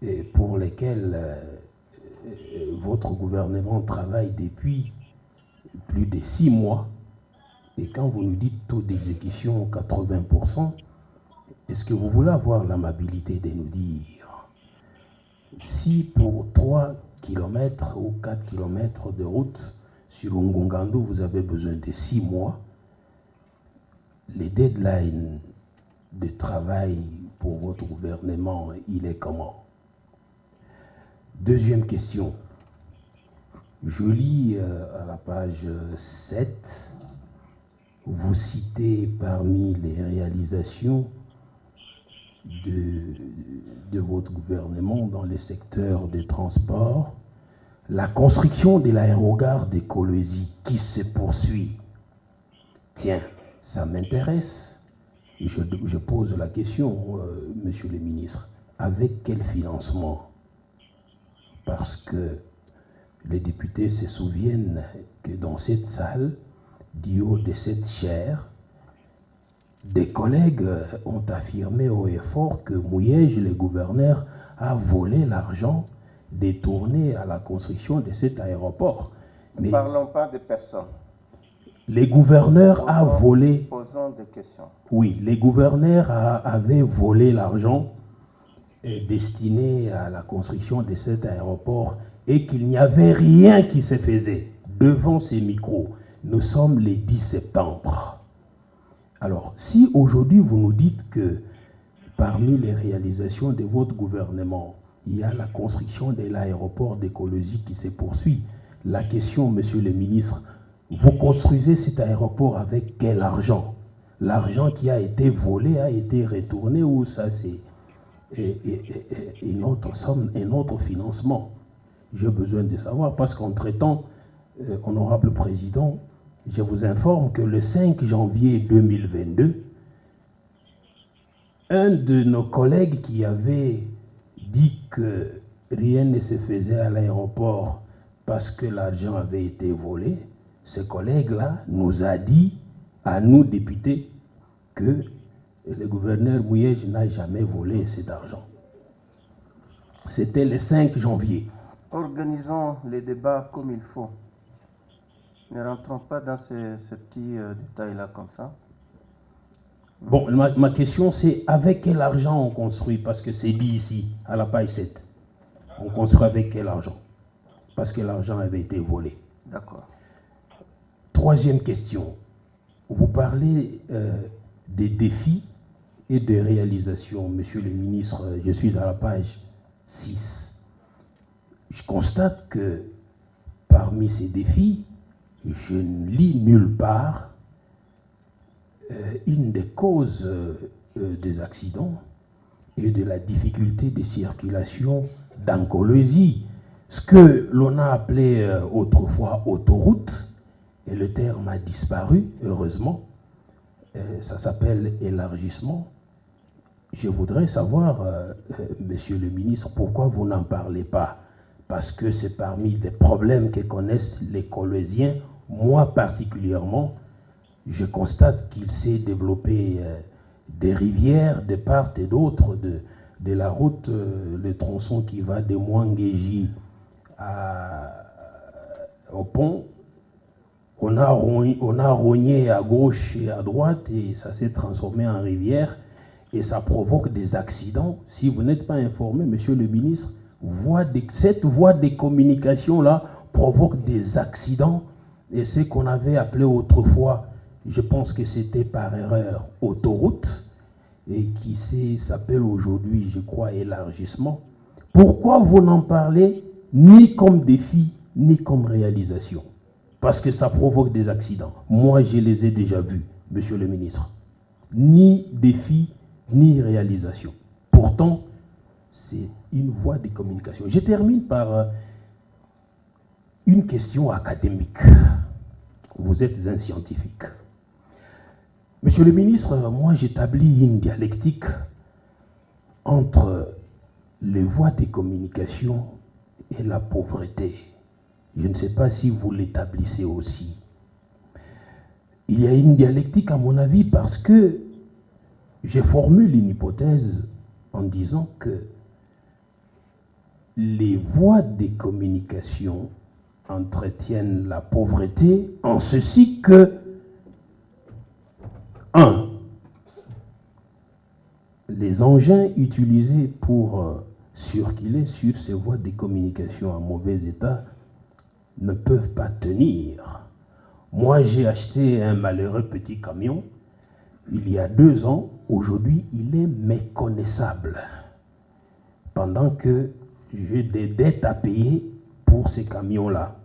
F: et pour lesquels votre gouvernement travaille depuis plus de 6 mois. Et quand vous nous dites taux d'exécution 80%, est-ce que vous voulez avoir l'amabilité de nous dire si pour 3 km ou 4 km de route sur Ungungandu, vous avez besoin de 6 mois, les deadlines de travail pour votre gouvernement, il est comment? Deuxième question. Je lis à la page 7, vous citez parmi les réalisations de votre gouvernement dans le secteur des transports, la construction de l'aérogare de Kolwezi qui se poursuit. Tiens, ça m'intéresse. Je pose la question, monsieur le ministre, avec quel financement? parce que les députés se souviennent que dans cette salle, du haut de cette chaire, des collègues ont affirmé haut et fort que Mouyej, le gouverneur, a volé l'argent détourné à la construction de cet aéroport.
A: Ne parlons pas de personnes.
F: Les gouverneurs a volé...
A: Posons des questions.
F: Oui, les gouverneurs avaient volé l'argent destiné à la construction de cet aéroport et qu'il n'y avait rien qui se faisait devant ces micros. Nous sommes le 10 septembre. Alors, si aujourd'hui vous nous dites que parmi les réalisations de votre gouvernement, il y a la construction de l'aéroport d'écologie qui se poursuit, la question, monsieur le ministre, vous construisez cet aéroport avec quel argent? L'argent qui a été volé a été retourné ou ça c'est une autre somme, un autre financement? J'ai besoin de savoir parce qu'entre-temps, honorable président, je vous informe que le 5 janvier 2022, un de nos collègues qui avait dit que rien ne se faisait à l'aéroport parce que l'argent avait été volé, ce collègue-là nous a dit, à nous députés, que le gouverneur Mouyej n'a jamais volé cet argent. C'était le 5 janvier.
A: Organisons les débats comme il faut. Ne rentrons pas dans ces petits détails-là comme ça.
F: Bon, ma question c'est avec quel argent on construit? Parce que c'est dit ici, à la page 7. On construit avec quel argent? Parce que l'argent avait été volé.
A: D'accord.
F: Troisième question. Vous parlez des défis et des réalisations. Monsieur le ministre, je suis à la page 6. Je constate que parmi ces défis, je ne lis nulle part une des causes des accidents et de la difficulté de circulation dans Kolwezi. Ce que l'on a appelé autrefois autoroute, et le terme a disparu, heureusement, ça s'appelle élargissement. Je voudrais savoir, monsieur le ministre, pourquoi vous n'en parlez pas? Parce que c'est parmi les problèmes que connaissent les Kolweziens. Moi particulièrement, je constate qu'il s'est développé des rivières de part et d'autre de la route, le tronçon qui va de Mwangeji au pont. On a rogné à gauche et à droite et ça s'est transformé en rivière et ça provoque des accidents. Si vous n'êtes pas informé, monsieur le ministre, cette voie de communication-là provoque des accidents et ce qu'on avait appelé autrefois, je pense que c'était par erreur, autoroute et qui s'appelle aujourd'hui, je crois, élargissement. Pourquoi vous n'en parlez ni comme défi, ni comme réalisation? Parce que ça provoque des accidents. Moi, je les ai déjà vus, monsieur le ministre. Ni défi, ni réalisation. Pourtant, c'est une voie de communication. Je termine par une question académique. Vous êtes un scientifique. Monsieur le ministre, moi, j'établis une dialectique entre les voies de communication et la pauvreté. Je ne sais pas si vous l'établissez aussi. Il y a une dialectique à mon avis parce que je formule une hypothèse en disant que les voies de communication entretiennent la pauvreté en ceci que 1. Les engins utilisés pour circuler sur ces voies de communication en mauvais état ne peuvent pas tenir. Moi, j'ai acheté un malheureux petit camion il y a 2 ans. Aujourd'hui, il est méconnaissable. Pendant que j'ai des dettes à payer pour ces camions-là.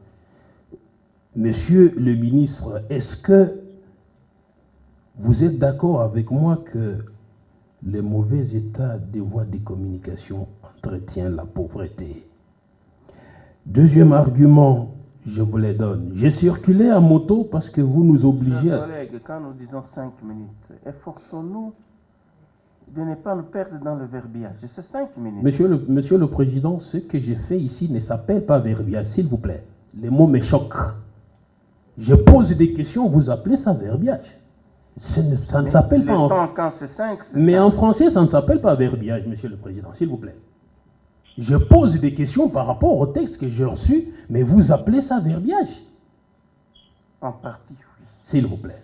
F: Monsieur le ministre, est-ce que vous êtes d'accord avec moi que le mauvais état des voies de communication entretient la pauvreté? Deuxième argument, je vous les donne. J'ai circulé à moto parce que vous nous obligez
A: Chers collègues, quand nous disons 5 minutes, efforçons-nous de ne pas nous perdre dans le verbiage. C'est 5 minutes.
F: Monsieur le Président, ce que j'ai fait ici ne s'appelle pas verbiage, s'il vous plaît. Les mots me choquent. Je pose des questions, vous appelez ça verbiage. Ça ne s'appelle pas
A: en français. Quand c'est 5,
F: mais en français, ça ne s'appelle pas verbiage, Monsieur le Président, s'il vous plaît. Je pose des questions par rapport au texte que j'ai reçu, mais vous appelez ça verbiage.
A: En partie, oui.
F: S'il vous plaît,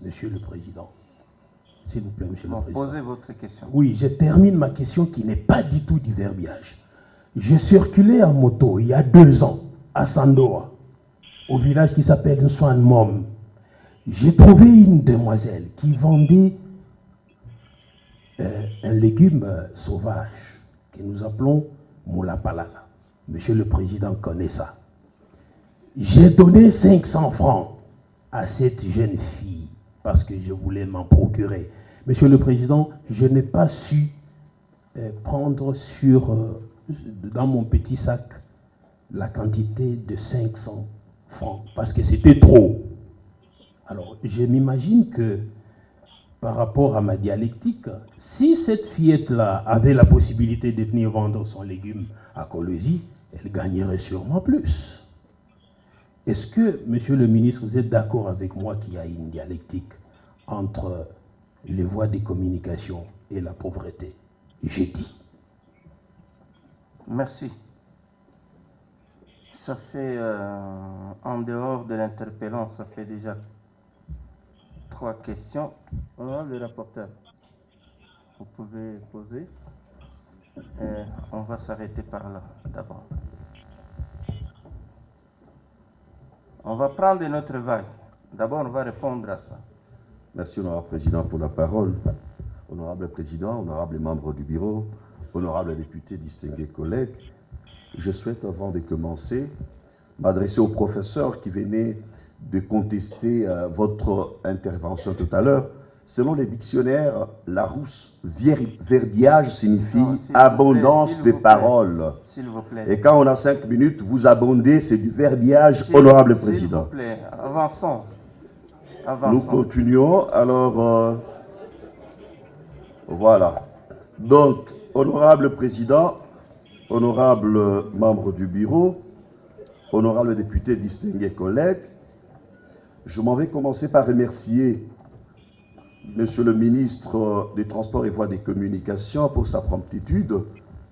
F: Monsieur le Président. S'il vous plaît, Monsieur le Président.
A: Posez votre question.
F: Oui, je termine ma question qui n'est pas du tout du verbiage. J'ai circulé en moto il y a 2 ans à Sandoa, au village qui s'appelle Nswan Mom. J'ai trouvé une demoiselle qui vendait un légume sauvage que nous appelons moulapalala. Monsieur le Président connaît ça. J'ai donné 500 francs à cette jeune fille parce que je voulais m'en procurer. Monsieur le Président, je n'ai pas su prendre dans mon petit sac la quantité de 500 francs parce que c'était trop. Alors, je m'imagine que par rapport à ma dialectique, si cette fillette-là avait la possibilité de venir vendre son légume à Kolwezi, elle gagnerait sûrement plus. Est-ce que, Monsieur le ministre, vous êtes d'accord avec moi qu'il y a une dialectique entre les voies de communication et la pauvreté? J'ai dit.
A: Merci. Ça fait, en dehors de l'interpellant, ça fait déjà 3 questions. Le rapporteur, vous pouvez poser. On va s'arrêter par là d'abord. On va prendre une autre vague. D'abord, on va répondre à ça.
B: Merci, honorable président, pour la parole. Honorable président, honorable membre du bureau, honorable député, distingués collègues, je souhaite, avant de commencer, m'adresser au professeur qui venait de contester votre intervention tout à l'heure. Selon les dictionnaires, Larousse, verbiage signifie abondance de paroles.
A: S'il vous plaît.
B: Et quand on a 5 minutes, vous abondez, c'est du verbiage, honorable président.
A: S'il vous plaît, avançons.
B: Nous continuons. Alors, voilà. Donc, honorable président, honorable membre du bureau, honorable député, distingués collègues, je m'en vais commencer par remercier Monsieur le ministre des Transports et Voies des Communications pour sa promptitude,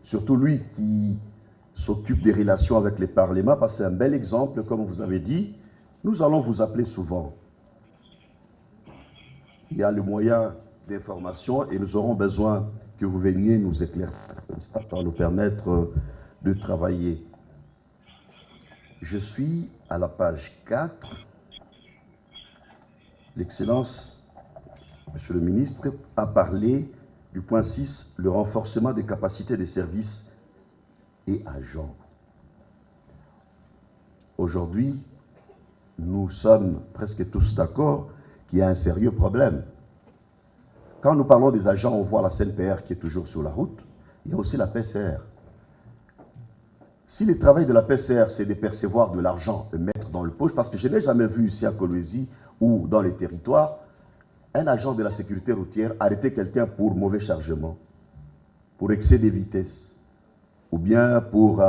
B: surtout lui qui s'occupe des relations avec les parlements, parce que c'est un bel exemple, comme vous avez dit. Nous allons vous appeler souvent. Il y a le moyen d'information et nous aurons besoin que vous veniez nous éclaircir. Ça va nous permettre de travailler. Je suis à la page 4. L'Excellence, Monsieur le ministre, a parlé du point 6, le renforcement des capacités des services et agents. Aujourd'hui, nous sommes presque tous d'accord qu'il y a un sérieux problème. Quand nous parlons des agents, on voit la CNPR qui est toujours sur la route. Il y a aussi la PCR. Si le travail de la PCR, c'est de percevoir de l'argent et mettre dans le poche, parce que je n'ai jamais vu ici à Kolwezi ou dans les territoires, un agent de la sécurité routière arrêter quelqu'un pour mauvais chargement, pour excès de vitesse, ou bien pour...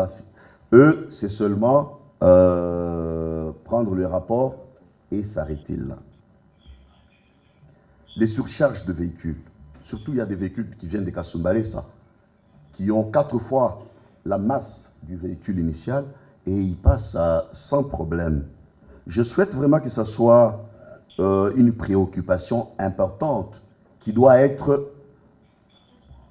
B: eux, c'est seulement prendre le rapport et s'arrêter là. Les surcharges de véhicules, surtout il y a des véhicules qui viennent de Kasumbalesa, qui ont 4 fois la masse du véhicule initial et ils passent sans problème. Je souhaite vraiment que ce soit une préoccupation importante qui doit être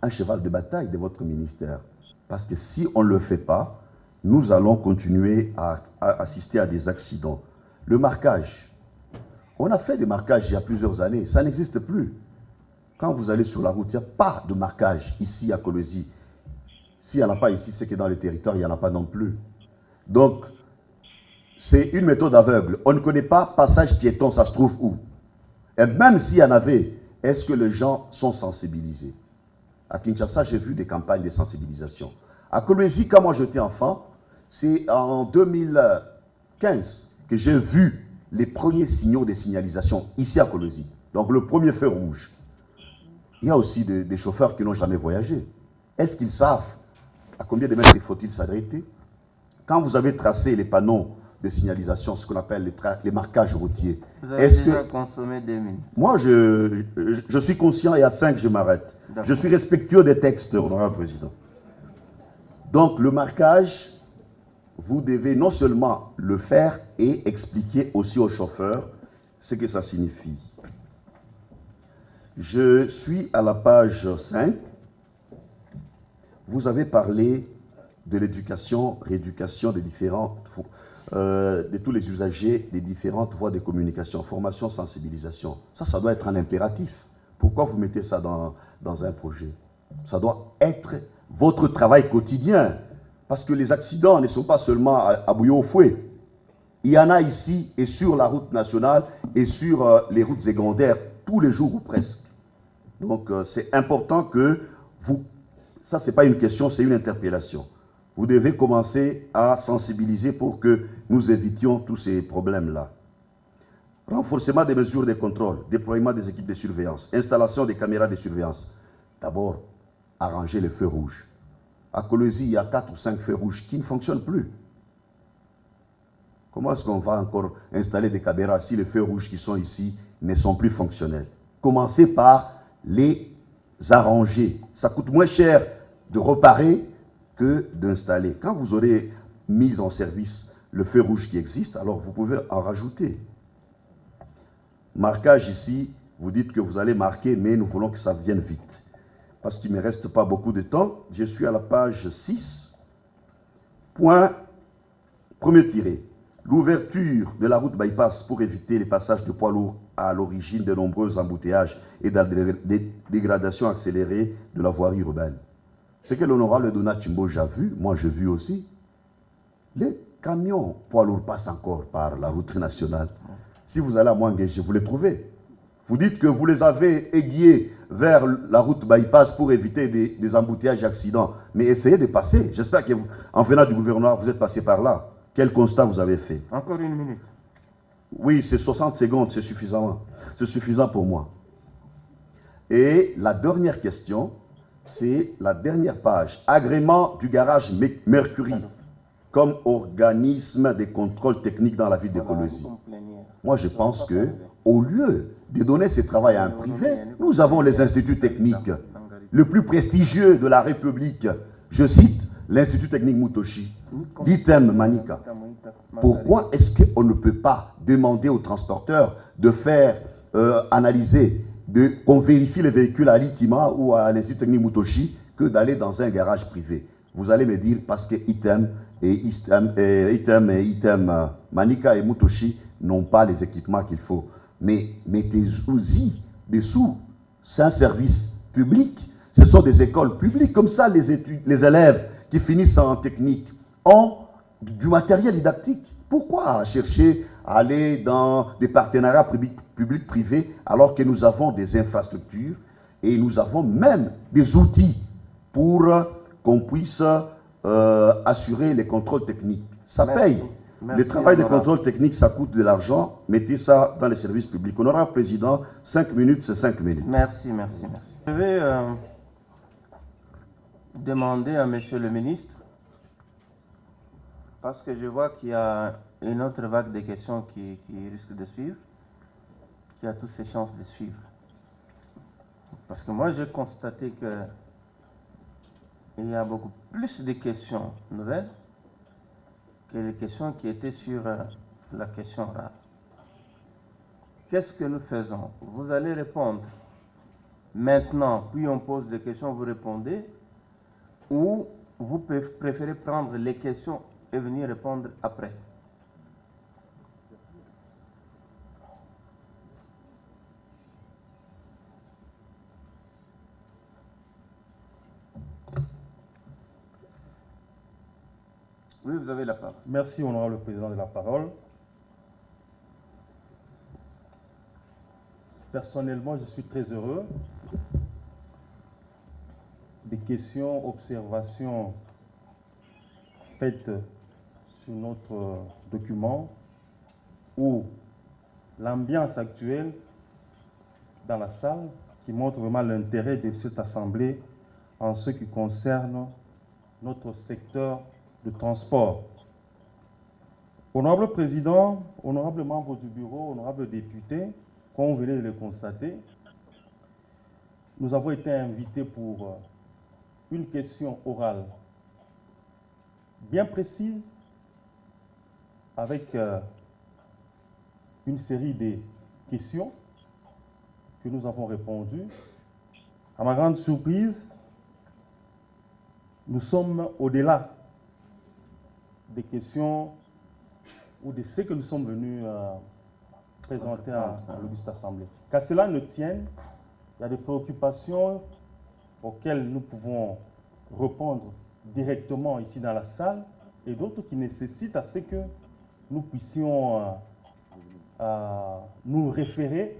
B: un cheval de bataille de votre ministère. Parce que si on ne le fait pas, nous allons continuer à assister à des accidents. Le marquage. On a fait des marquages il y a plusieurs années, ça n'existe plus. Quand vous allez sur la route, il n'y a pas de marquage ici à Kolwezi. S'il n'y en a pas ici, c'est que dans les territoires, il n'y en a pas non plus. Donc, c'est une méthode aveugle. On ne connaît pas passage piéton, ça se trouve où? Et même s'il y en avait, est-ce que les gens sont sensibilisés? À Kinshasa, j'ai vu des campagnes de sensibilisation. À Kolwezi, quand moi j'étais enfant, c'est en 2015 que j'ai vu les premiers signaux de signalisation ici à Kolwezi. Donc le premier feu rouge. Il y a aussi des chauffeurs qui n'ont jamais voyagé. Est-ce qu'ils savent à combien de mètres faut-il s'arrêter? Quand vous avez tracé les panneaux de signalisation, ce qu'on appelle les marquages routiers,
A: Vous avez déjà consommé 2 minutes.
B: Moi, je suis conscient et à 5, je m'arrête. Je suis respectueux des textes, honorable président. Donc, le marquage, vous devez non seulement le faire et expliquer aussi aux chauffeurs ce que ça signifie. Je suis à la page 5. Vous avez parlé de l'éducation, rééducation des différentes, de tous les usagers des différentes voies de communication, formation, sensibilisation. Ça doit être un impératif. Pourquoi vous mettez ça dans un projet? Ça doit être votre travail quotidien. Parce que les accidents ne sont pas seulement à Bouillot-au-Fouet. Il y en a ici et sur la route nationale et sur les routes secondaires, tous les jours ou presque. Donc c'est important que vous... Ça, ce n'est pas une question, c'est une interpellation. Vous devez commencer à sensibiliser pour que nous évitions tous ces problèmes-là. Renforcement des mesures de contrôle, déploiement des équipes de surveillance, installation des caméras de surveillance. D'abord, arranger les feux rouges. À Colosie, il y a 4 ou 5 feux rouges qui ne fonctionnent plus. Comment est-ce qu'on va encore installer des caméras si les feux rouges qui sont ici ne sont plus fonctionnels? Commencez par les arranger. Ça coûte moins cher de réparer que d'installer. Quand vous aurez mis en service le feu rouge qui existe, alors vous pouvez en rajouter. Marquage ici, vous dites que vous allez marquer, mais nous voulons que ça vienne vite. Parce qu'il ne me reste pas beaucoup de temps. Je suis à la page 6. Point, premier tiré. L'ouverture de la route bypass pour éviter les passages de poids lourds à l'origine de nombreux embouteillages et de la dégradation accélérée de la voirie urbaine. Ce que l'honorable Donat Chimboge a vu, moi j'ai vu aussi, les camions poids lourds passent encore par la route nationale. Si vous allez à Mouangéji, vous les trouvez. Vous dites que vous les avez aiguillés vers la route bypass pour éviter des embouteillages et accidents. Mais essayez de passer. J'espère que, en venant du gouvernement, vous êtes passé par là. Quel constat vous avez fait?
A: Encore 1 minute.
B: Oui, c'est 60 secondes, c'est suffisant. C'est suffisant pour moi. Et la dernière question, c'est la dernière page. Agrément du garage Mercury comme organisme de contrôle technique dans la ville de Colosie. Moi, je pense que, au lieu de donner ce travail à un privé, nous avons les instituts techniques. Le plus prestigieux de la République, je cite l'Institut technique Mutoshi, l'ITEM Manika. Pourquoi est-ce qu'on ne peut pas demander aux transporteurs de faire analyser, qu'on vérifie les véhicules à l'ITIMA ou à l'Institut technique Mutoshi que d'aller dans un garage privé? Vous allez me dire parce que ITEM Manika et Mutoshi n'ont pas les équipements qu'il faut. Mais mettez aussi des sous. C'est un service public. Ce sont des écoles publiques. Comme ça, les élèves qui finissent en technique ont du matériel didactique. Pourquoi chercher à aller dans des partenariats publics-privés alors que nous avons des infrastructures et nous avons même des outils pour qu'on puisse assurer les contrôles techniques? Ça paye. Le travail de contrôle technique, ça coûte de l'argent. Mettez ça dans les services publics. Honorable Président, 5 minutes, c'est 5 minutes.
A: Merci. Je vais demander à Monsieur le ministre, parce que je vois qu'il y a une autre vague de questions qui risque de suivre, qui a toutes ses chances de suivre. Parce que moi, j'ai constaté qu'il y a beaucoup plus de questions nouvelles que les questions qui étaient sur la question orale. Qu'est-ce que nous faisons? Vous allez répondre maintenant, puis on pose des questions, vous répondez, ou vous préférez prendre les questions et venir répondre après? Oui, vous avez la parole.
D: Merci, honorable président, de la parole. Personnellement, je suis très heureux des questions, observations faites sur notre document où l'ambiance actuelle dans la salle qui montre vraiment l'intérêt de cette Assemblée en ce qui concerne notre secteur de transport. Honorable Président, honorables membres du bureau, honorables députés, comme vous venez de le constater, nous avons été invités pour une question orale bien précise avec une série de questions que nous avons répondues. À ma grande surprise, nous sommes au-delà des questions ou de ce que nous sommes venus présenter à l'Auguste Assemblée. Qu'à cela ne tienne, il y a des préoccupations auxquelles nous pouvons répondre directement ici dans la salle et d'autres qui nécessitent à ce que nous puissions nous référer.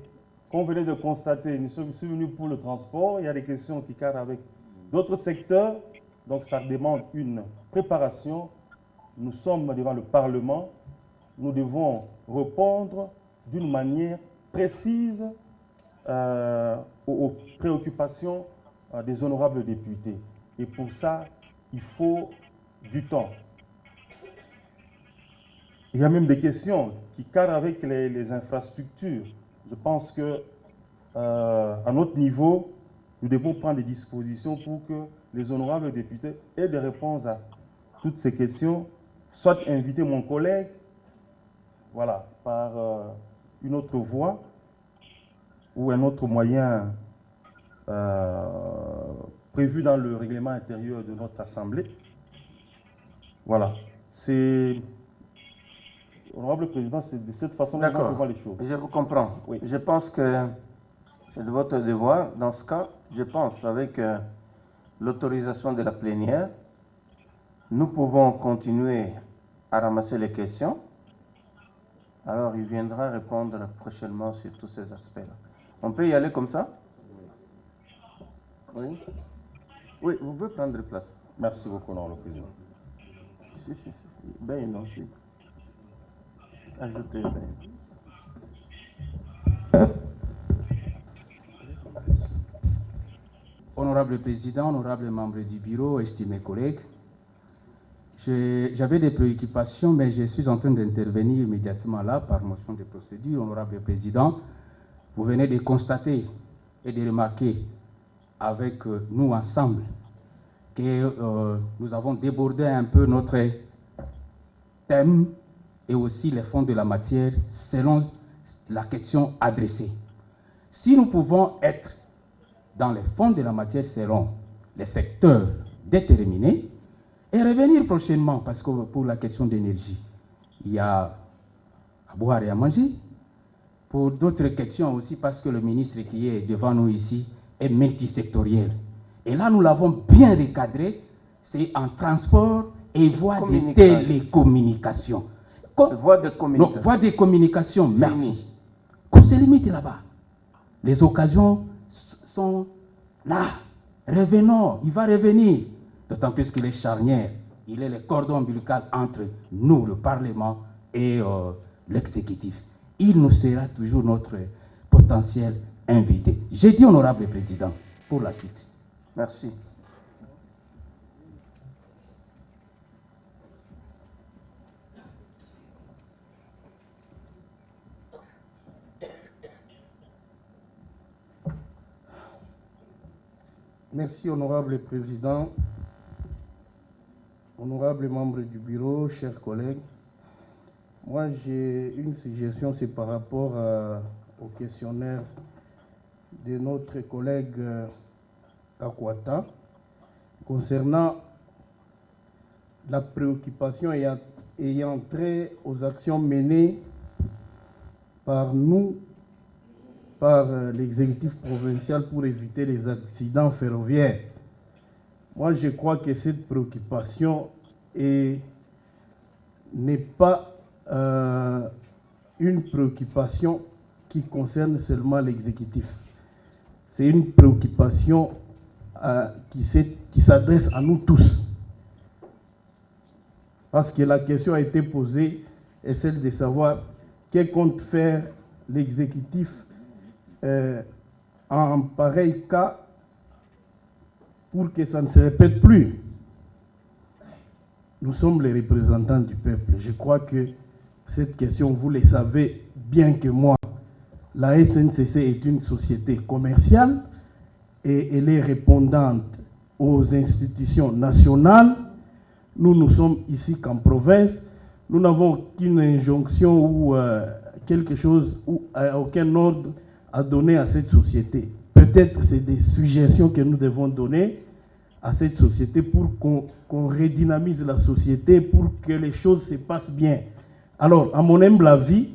D: Comme vous venez de constater, nous sommes venus pour le transport, il y a des questions qui cadrent avec d'autres secteurs, donc ça demande une préparation. Nous sommes devant le Parlement, nous devons répondre d'une manière précise aux préoccupations des honorables députés. Et pour ça, il faut du temps. Il y a même des questions qui cadrent avec les infrastructures. Je pense que à notre niveau, nous devons prendre des dispositions pour que les honorables députés aient des réponses à toutes ces questions, soit inviter mon collègue, voilà, par une autre voie ou un autre moyen prévu dans le règlement intérieur de notre Assemblée. Voilà. C'est, honorable Président, c'est de cette façon que je vois les choses.
A: Je vous comprends.
D: Oui.
A: Je pense que c'est de votre devoir. Dans ce cas, je pense, avec l'autorisation de la plénière, nous pouvons continuer à ramasser les questions. Alors, il viendra répondre prochainement sur tous ces aspects-là. On peut y aller comme ça? Oui. Oui, vous pouvez prendre place.
D: Merci beaucoup, honorable Président.
A: Si. Ben non, si. Ajoutez.
F: Honorable Président, honorables membres du bureau, estimés collègues, j'avais des préoccupations, mais je suis en train d'intervenir immédiatement là par motion de procédure. Honorable Président, vous venez de constater et de remarquer avec nous ensemble que nous avons débordé un peu notre thème et aussi les fonds de la matière selon la question adressée. Si nous pouvons être dans les fonds de la matière selon les secteurs déterminés et revenir prochainement, parce que pour la question d'énergie, il y a à boire et à manger. Pour d'autres questions aussi, parce que le ministre qui est devant nous ici est multisectoriel. Et là, nous l'avons bien recadré, c'est en transport et voie de télécommunication.
A: Voie de communication.
F: Non, voie de communication, merci. Qu'on se limite là-bas. Les occasions sont là. Revenons, il va revenir. D'autant plus qu'il est charnière. Il est le cordon ombilical entre nous, le Parlement, et l'exécutif. Il nous sera toujours notre potentiel invité. J'ai dit honorable Président, pour la suite.
A: Merci.
G: Merci, honorable Président, honorables membres du bureau, chers collègues. Moi, j'ai une suggestion, c'est par rapport au questionnaire de notre collègue Akwata concernant la préoccupation ayant trait aux actions menées par nous, par l'exécutif provincial pour éviter les accidents ferroviaires. Moi, je crois que cette préoccupation n'est pas une préoccupation qui concerne seulement l'exécutif. C'est une préoccupation qui s'adresse à nous tous. Parce que la question a été posée est celle de savoir quel compte faire l'exécutif en pareil cas, pour que ça ne se répète plus, nous sommes les représentants du peuple. Je crois que cette question, vous le savez bien que moi, la SNCC est une société commerciale et elle est répondante aux institutions nationales. Nous sommes ici qu'en province. Nous n'avons aucune injonction ou quelque chose ou aucun ordre à donner à cette société. Peut-être c'est des suggestions que nous devons donner à cette société pour qu'on redynamise la société, pour que les choses se passent bien. Alors, à mon humble avis,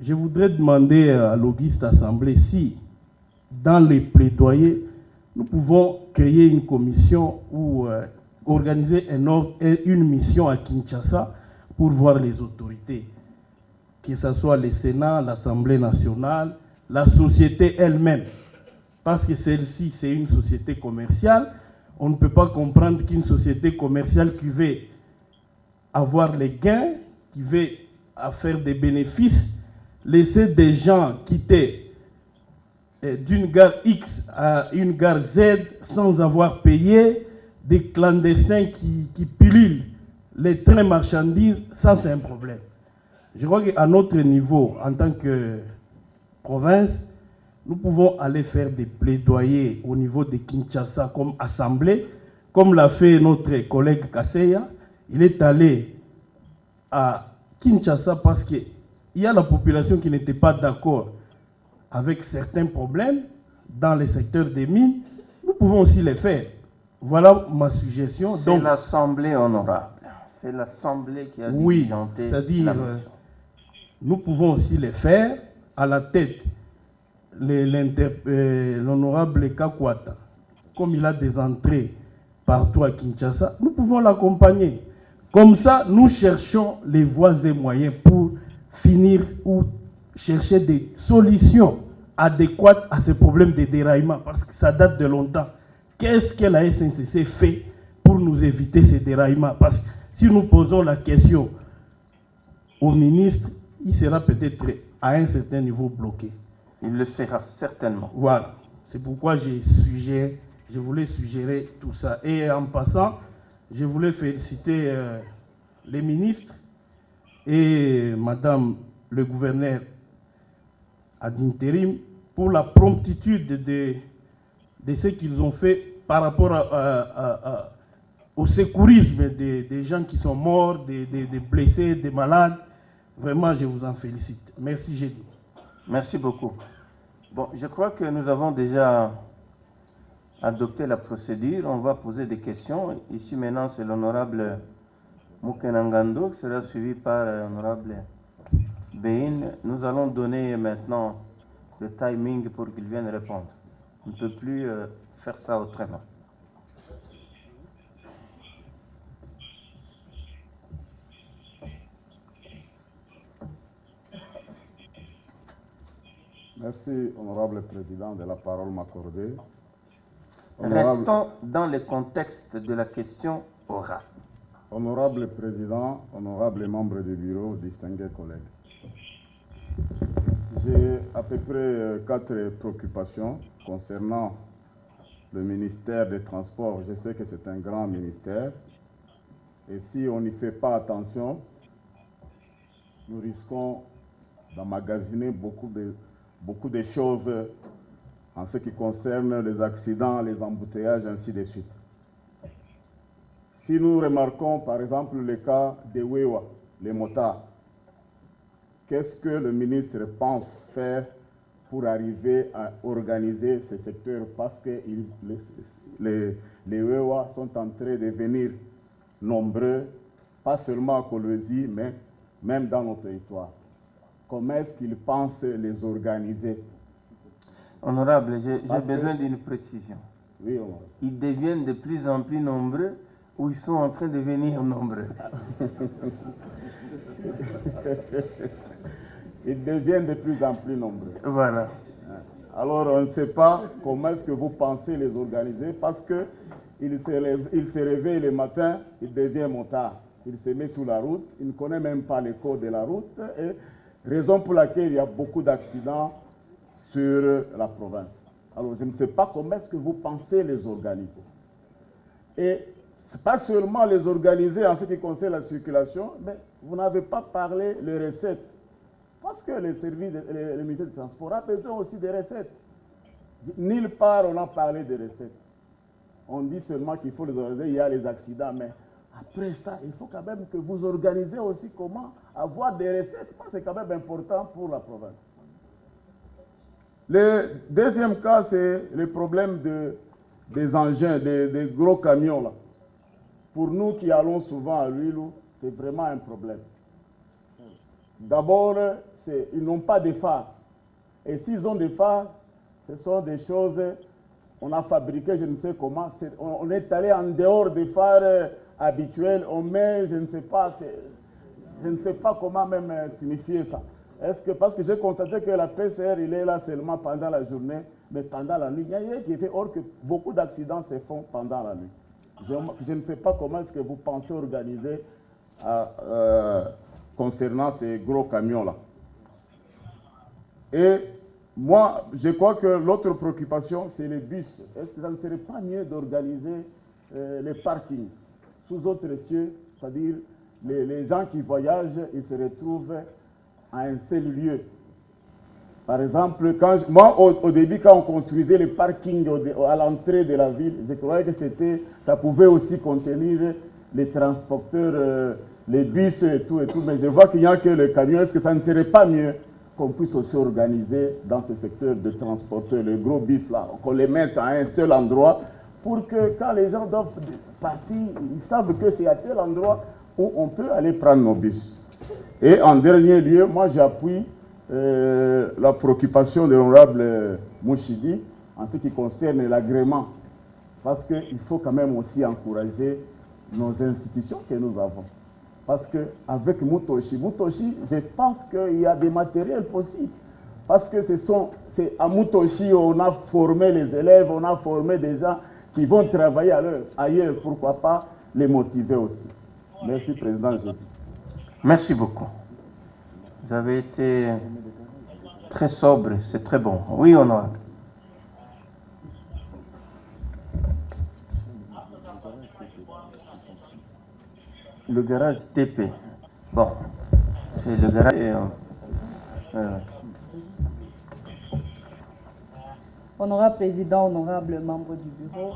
G: je voudrais demander à l'Auguste Assemblée si, dans les plaidoyers, nous pouvons créer une commission ou organiser une mission à Kinshasa pour voir les autorités, que ce soit le Sénat, l'Assemblée nationale, la société elle-même. Parce que celle-ci, c'est une société commerciale. On ne peut pas comprendre qu'une société commerciale qui veut avoir les gains, qui veut faire des bénéfices, laisser des gens quitter d'une gare X à une gare Z sans avoir payé, des clandestins qui pilulent les trains marchandises, ça c'est un problème. Je crois qu'à notre niveau, en tant que province, nous pouvons aller faire des plaidoyers au niveau de Kinshasa comme assemblée, comme l'a fait notre collègue Kaseya. Il est allé à Kinshasa parce qu'il y a la population qui n'était pas d'accord avec certains problèmes dans le secteur des mines. Nous pouvons aussi les faire. Voilà ma suggestion.
A: C'est l'Assemblée honorable. C'est l'Assemblée qui a diligenté la mission.
G: Nous pouvons aussi les faire à la tête l'honorable Kakwata. Comme il a des entrées partout à Kinshasa, nous pouvons l'accompagner. Comme ça, nous cherchons les voies et moyens pour finir ou chercher des solutions adéquates à ces problèmes de déraillement, parce que ça date de longtemps. Qu'est-ce que la SNCC fait pour nous éviter ces déraillements? Parce que si nous posons la question au ministre, il sera peut-être à un certain niveau bloqué.
A: Il le sera certainement.
G: Voilà. C'est pourquoi je voulais suggérer tout ça. Et en passant, je voulais féliciter les ministres et Madame le gouverneur ad intérim pour la promptitude de ce qu'ils ont fait par rapport au secourisme des gens qui sont morts, des blessés, des malades. Vraiment, je vous en félicite. Merci, Gédi.
A: Merci beaucoup. Bon, je crois que nous avons déjà adopté la procédure. On va poser des questions. Ici, maintenant, c'est l'honorable Moukenangando qui sera suivi par l'honorable Bein. Nous allons donner maintenant le timing pour qu'il vienne répondre. On ne peut plus faire ça autrement.
H: Merci, honorable président, de la parole m'accorder.
A: Restons dans le contexte de la question orale.
H: Honorable président, honorable membre du bureau, distingués collègues. J'ai à peu près 4 préoccupations concernant le ministère des Transports. Je sais que c'est un grand ministère et si on n'y fait pas attention, nous risquons d'emmagasiner beaucoup de choses en ce qui concerne les accidents, les embouteillages, ainsi de suite. Si nous remarquons par exemple le cas des Wewa, les motards, qu'est-ce que le ministre pense faire pour arriver à organiser ce secteur? Parce que les Wewa sont en train de devenir nombreux, pas seulement à Kolwezi, mais même dans nos territoires. Comment est-ce qu'ils pensent les organiser?
A: Honorable, j'ai besoin d'une précision.
H: Oui, honorable.
A: Ils deviennent de plus en plus nombreux ou ils sont en train de devenir nombreux?
H: Ils deviennent de plus en plus nombreux.
A: Voilà.
H: Alors, on ne sait pas comment est-ce que vous pensez les organiser parce qu'il se réveille le matin, il devient motard. Il se met sur la route, il ne connaît même pas les codes de la route. Et raison pour laquelle il y a beaucoup d'accidents sur la province. Alors, je ne sais pas comment est-ce que vous pensez les organiser. Et ce n'est pas seulement les organiser en ce qui concerne la circulation, mais vous n'avez pas parlé des recettes. Parce que les services, le ministère du Transport a besoin aussi des recettes. Nulle part on a parlé des recettes. On dit seulement qu'il faut les organiser, il y a les accidents, mais après ça, il faut quand même que vous organisez aussi comment avoir des recettes. C'est quand même important pour la province. Le deuxième cas, c'est le problème des engins, des gros camions là. Pour nous qui allons souvent à l'huile, c'est vraiment un problème. D'abord, ils n'ont pas de phares. Et s'ils ont des phares, ce sont des choses, on a fabriqué, je ne sais comment, on est allé en dehors des phares habituels, on met, je ne sais pas comment même signifier ça. Est-ce que, parce que j'ai constaté que la PCR, il est là seulement pendant la journée, mais pendant la nuit, il y a rien qui est fait, or que beaucoup d'accidents se font pendant la nuit. Je ne sais pas comment est-ce que vous pensez organiser concernant ces gros camions-là. Et moi, je crois que l'autre préoccupation, c'est les bus. Est-ce que ça ne serait pas mieux d'organiser les parkings sous autres cieux, c'est-à-dire les gens qui voyagent, ils se retrouvent à un seul lieu. Par exemple, moi, au début, quand on construisait les parkings à l'entrée de la ville, je croyais que ça pouvait aussi contenir les transporteurs, les bus et tout, mais je vois qu'il n'y a que le camion. Est-ce que ça ne serait pas mieux qu'on puisse aussi organiser dans ce secteur de transporteurs, les gros bus là, qu'on les mette à un seul endroit pour que quand les gens doivent partir, ils savent que c'est à tel endroit où on peut aller prendre nos bus. Et en dernier lieu, moi j'appuie la préoccupation de l'honorable Mouchidi en ce qui concerne l'agrément. Parce qu'il faut quand même aussi encourager nos institutions que nous avons. Parce qu'avec Mutoshi, je pense qu'il y a des matériels possibles. Parce que c'est à Mutoshi on a formé les élèves, on a formé des gens qui vont travailler ailleurs. Pourquoi pas les motiver aussi. Merci, Président.
A: Merci beaucoup. Vous avez été très sobre, c'est très bon. Oui, honorable. Le garage TP. Bon, c'est le garage.
I: Honorable Président, honorable membre du bureau,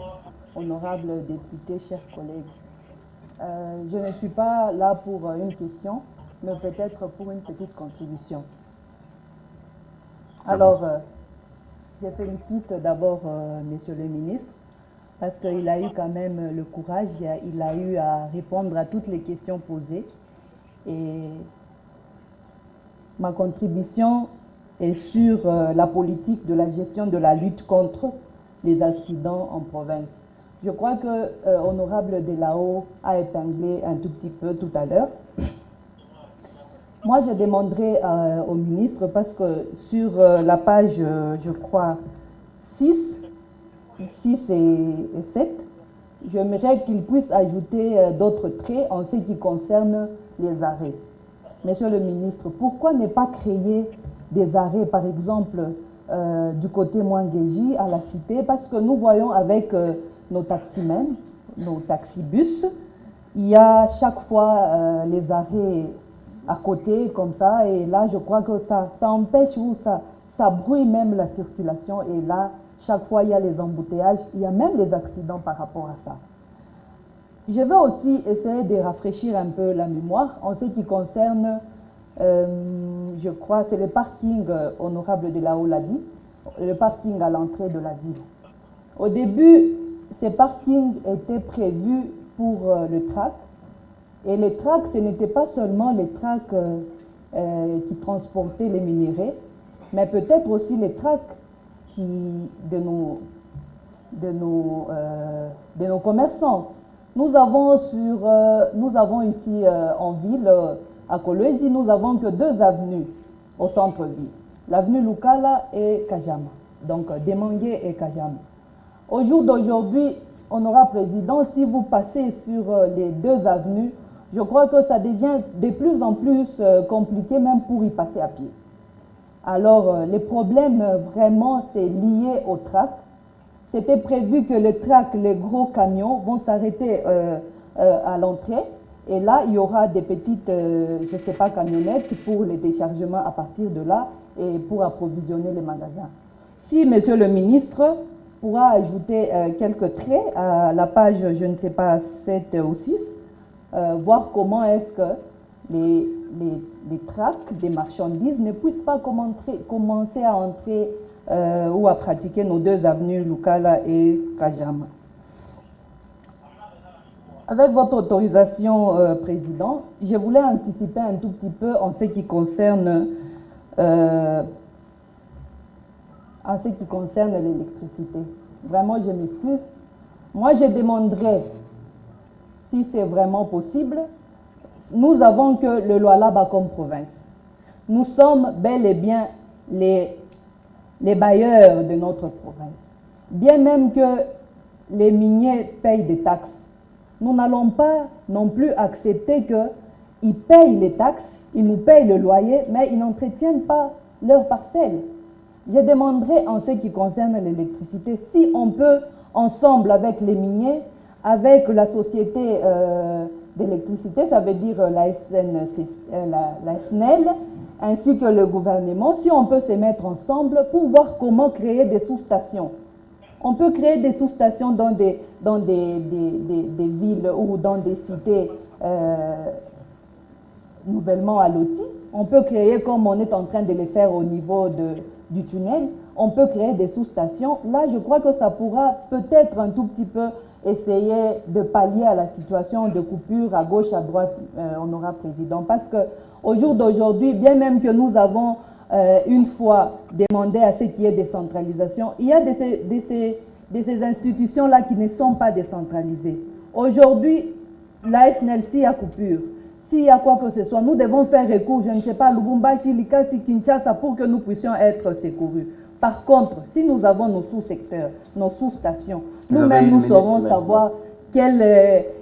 I: honorable député, chers collègues. Je ne suis pas là pour une question, mais peut-être pour une petite contribution. Alors, je félicite d'abord Monsieur le ministre, parce qu'il a eu quand même le courage, il a eu à répondre à toutes les questions posées. Et ma contribution est sur la politique de la gestion de la lutte contre les accidents en province. Je crois que Honorable Delao a épinglé un tout petit peu tout à l'heure. Moi, je demanderai au ministre, parce que sur la page, je crois, 6 et 7, j'aimerais qu'il puisse ajouter d'autres traits en ce qui concerne les arrêts. Monsieur le ministre, pourquoi ne pas créer des arrêts, par exemple, du côté Mwangeji à la cité? Parce que nous voyons avec nos taximens, nos taxibus, il y a chaque fois les arrêts à côté comme ça, et là je crois que ça empêche ou ça brouille même la circulation, et là chaque fois il y a les embouteillages, il y a même les accidents par rapport à ça. Je vais aussi essayer de rafraîchir un peu la mémoire en ce qui concerne, je crois, c'est le parking, honorable Delao l'a dit, le parking à l'entrée de la ville. Au début, ces parkings étaient prévus pour le track, et les tracks, ce n'était pas seulement les tracks qui transportaient les minéraux, mais peut-être aussi les tracks de nos commerçants. Nous avons ici en ville, à Kolwezi, nous avons que 2 avenues au centre-ville. L'avenue Lukala et Kajama. Donc, Demangué et Kajama. Au jour d'aujourd'hui, honorable président, si vous passez sur les 2 avenues, je crois que ça devient de plus en plus compliqué même pour y passer à pied. Alors, les problèmes, vraiment, c'est lié au trac. C'était prévu que le trac, les gros camions, vont s'arrêter à l'entrée. Et là, il y aura des petites, je ne sais pas, camionnettes pour les déchargements à partir de là et pour approvisionner les magasins. Si Monsieur le ministre pourra ajouter quelques traits à la page, je ne sais pas, 7 ou 6, voir comment est-ce que les tracts des marchandises ne puissent pas commencer à entrer ou à pratiquer nos deux avenues, Lukala et Kajama. Avec votre autorisation, Président, je voulais anticiper un tout petit peu en ce qui concerne l'électricité. Vraiment, je m'excuse. Moi, je demanderais, si c'est vraiment possible, nous avons que le Lualaba comme province. Nous sommes bel et bien les bailleurs de notre province. Bien même que les miniers payent des taxes, nous n'allons pas non plus accepter qu'ils payent les taxes, ils nous payent le loyer, mais ils n'entretiennent pas leurs parcelles. Je demanderai en ce qui concerne l'électricité, si on peut, ensemble avec les miniers, avec la société d'électricité, ça veut dire la SNEL, ainsi que le gouvernement, si on peut se mettre ensemble pour voir comment créer des sous-stations. On peut créer des sous-stations dans des villes ou dans des cités nouvellement alloties. On peut créer, comme on est en train de le faire au niveau du tunnel, on peut créer des sous-stations. Là, je crois que ça pourra peut-être un tout petit peu essayer de pallier à la situation de coupure à gauche, à droite, honorable président. Parce qu'au jour d'aujourd'hui, bien même que nous avons une fois demandé à ce qu'il y ait décentralisation, il y a de ces institutions-là qui ne sont pas décentralisées. Aujourd'hui, la SNLC a coupure. S'il y a quoi que ce soit, nous devons faire recours, je ne sais pas, Lubumbashi, Likasi, Kinshasa, pour que nous puissions être secourus. Par contre, si nous avons nos sous-secteurs, nos sous-stations, nous-mêmes, nous saurons savoir quel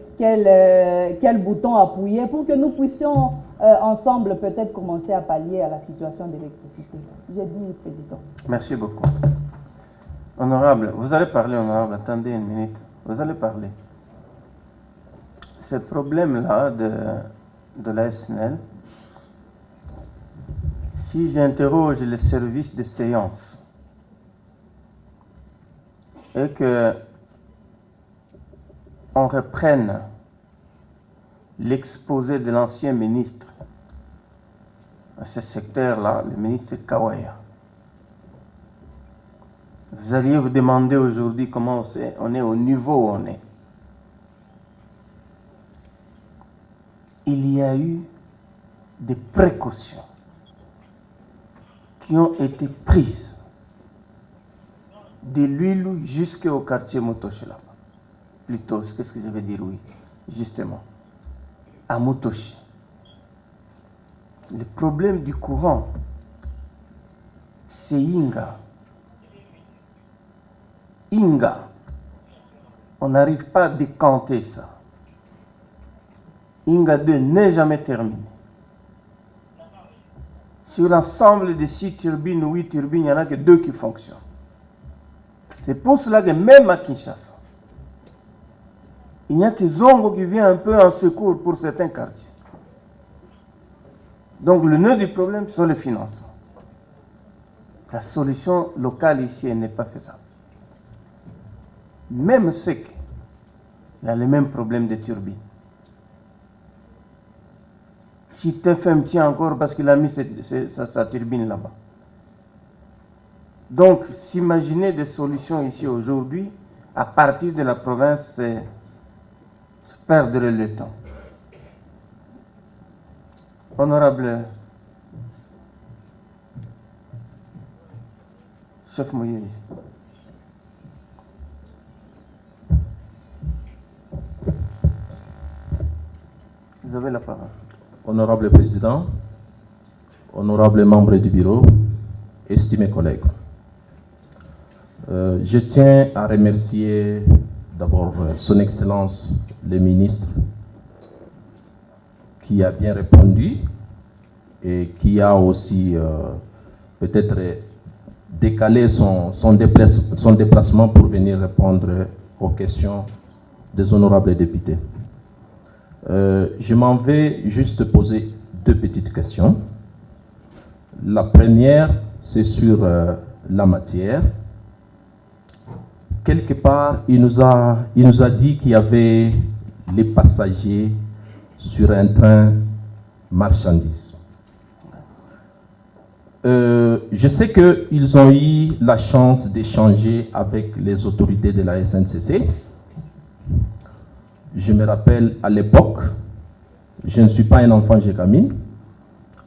I: bouton appuyer pour que nous puissions ensemble peut-être commencer à pallier à la situation d'électricité. J'ai dit, Président.
A: Merci beaucoup. Honorable, vous allez parler, honorable. Attendez une minute. Vous allez parler. Ce problème-là de la SNEL, si j'interroge les services de séance et que on reprenne l'exposé de l'ancien ministre à ce secteur-là, le ministre Kawaya, vous alliez vous demander aujourd'hui comment on est au niveau où on est. Il y a eu des précautions qui ont été prises de Luilu jusqu'au quartier Motoshi là. Plutôt, qu'est-ce que je vais dire, oui, justement, à Motoshi. Le problème du courant, c'est Inga. Inga, on n'arrive pas à décanter ça. Inga 2 n'est jamais terminé. Sur l'ensemble des 6 turbines ou 8 turbines, il n'y en a que 2 qui fonctionnent. C'est pour cela que même à Kinshasa, il n'y a que Zongo qui vient un peu en secours pour certains quartiers. Donc le nœud du problème, ce sont les financements. La solution locale ici, elle n'est pas faisable. Même SEC, il a le même problème de turbines. Si TFM tient encore parce qu'il a mis sa turbine là-bas. Donc, s'imaginer des solutions ici aujourd'hui, à partir de la province, c'est perdre le temps. Honorable chef Mouyeli. Vous avez la parole.
J: Honorable Président, honorables membres du bureau, estimés collègues, je tiens à remercier d'abord son Excellence le ministre qui a bien répondu et qui a aussi peut-être décaler son déplacement pour venir répondre aux questions des honorables députés. Je m'en vais juste poser deux petites questions. La première, c'est sur la matière. Quelque part, il nous a dit qu'il y avait les passagers sur un train marchandises. Je sais qu'ils ont eu la chance d'échanger avec les autorités de la SNCC. Je me rappelle à l'époque, je ne suis pas un enfant Gécamine,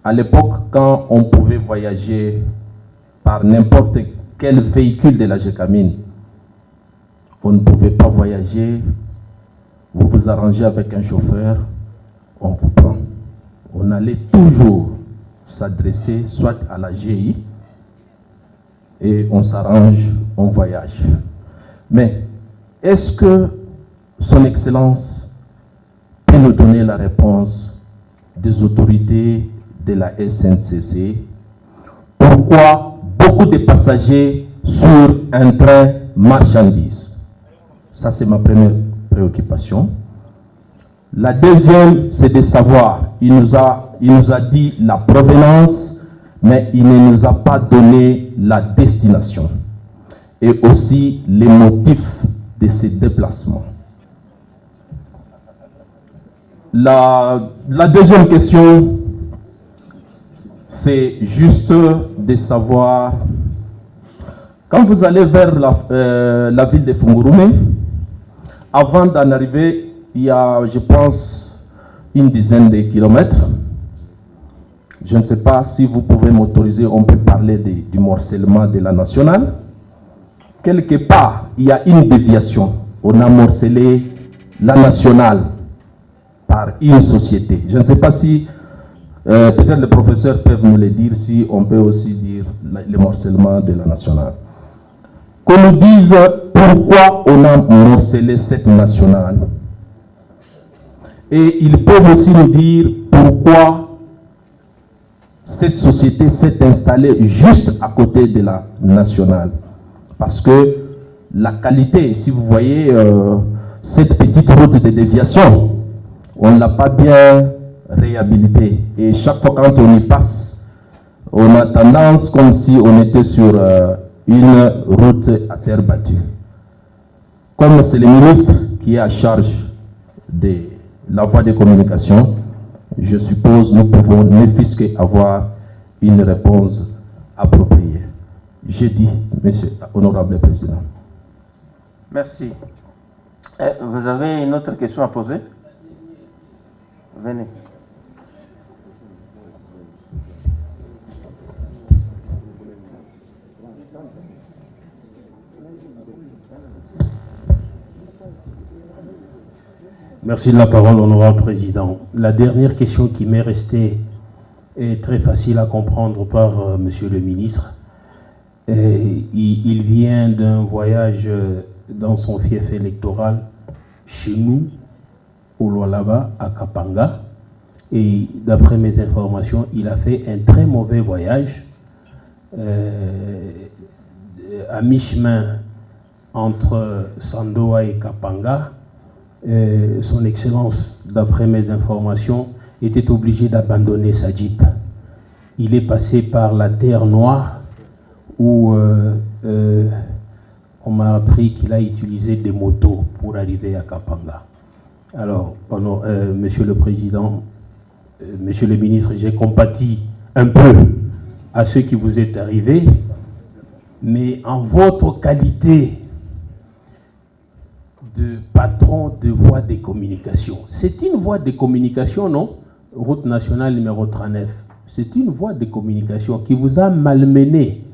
J: à l'époque quand on pouvait voyager par n'importe quel véhicule de la Gécamine, on ne pouvait pas voyager, vous vous arrangez avec un chauffeur, on vous prend. On allait toujours s'adresser soit à la GI et on s'arrange, on voyage. Mais est-ce que Son Excellence peut nous donner la réponse des autorités de la SNCC? Pourquoi beaucoup de passagers sur un train marchandises? Ça, c'est ma première préoccupation. La deuxième, c'est de savoir, il nous a dit la provenance, mais il ne nous a pas donné la destination et aussi les motifs de ces déplacements. La deuxième question, c'est juste de savoir, quand vous allez vers la ville de Fungurume, avant d'en arriver, il y a, je pense, une dizaine de kilomètres. Je ne sais pas si vous pouvez m'autoriser, on peut parler du morcellement de la nationale. Quelque part, il y a une déviation. On a morcelé la nationale par une société. Je ne sais pas si, peut-être les professeurs peuvent nous le dire, si on peut aussi dire le morcellement de la nationale. Qu'on nous dise pourquoi on a morcelé cette nationale. Et ils peuvent aussi nous dire pourquoi cette société s'est installée juste à côté de la nationale. Parce que la qualité, si vous voyez cette petite route de déviation, on ne l'a pas bien réhabilitée. Et chaque fois quand on y passe, on a tendance comme si on était sur une route à terre battue. Comme c'est le ministre qui est à charge de la voie de communication, je suppose nous pouvons ne fût-ce qu'avoir une réponse appropriée. J'ai dit, Monsieur Honorable Président.
A: Merci. Vous avez une autre question à poser? Venez.
F: Merci de la parole, honorable président. La dernière question qui m'est restée est très facile à comprendre par monsieur le ministre. Il vient d'un voyage dans son fief électoral chez nous, au Lualaba, à Kapanga. Et d'après mes informations, il a fait un très mauvais voyage à mi-chemin entre Sandoa et Kapanga. Son Excellence, d'après mes informations, était obligé d'abandonner sa Jeep. Il est passé par la Terre Noire où on m'a appris qu'il a utilisé des motos pour arriver à Kapanga. Alors, Monsieur le Président, Monsieur le Ministre, j'ai compati un peu à ce qui vous est arrivé, mais en votre qualité de patron de voie de communication. C'est une voie de communication, non? Route nationale numéro 39. C'est une voie de communication qui vous a malmené.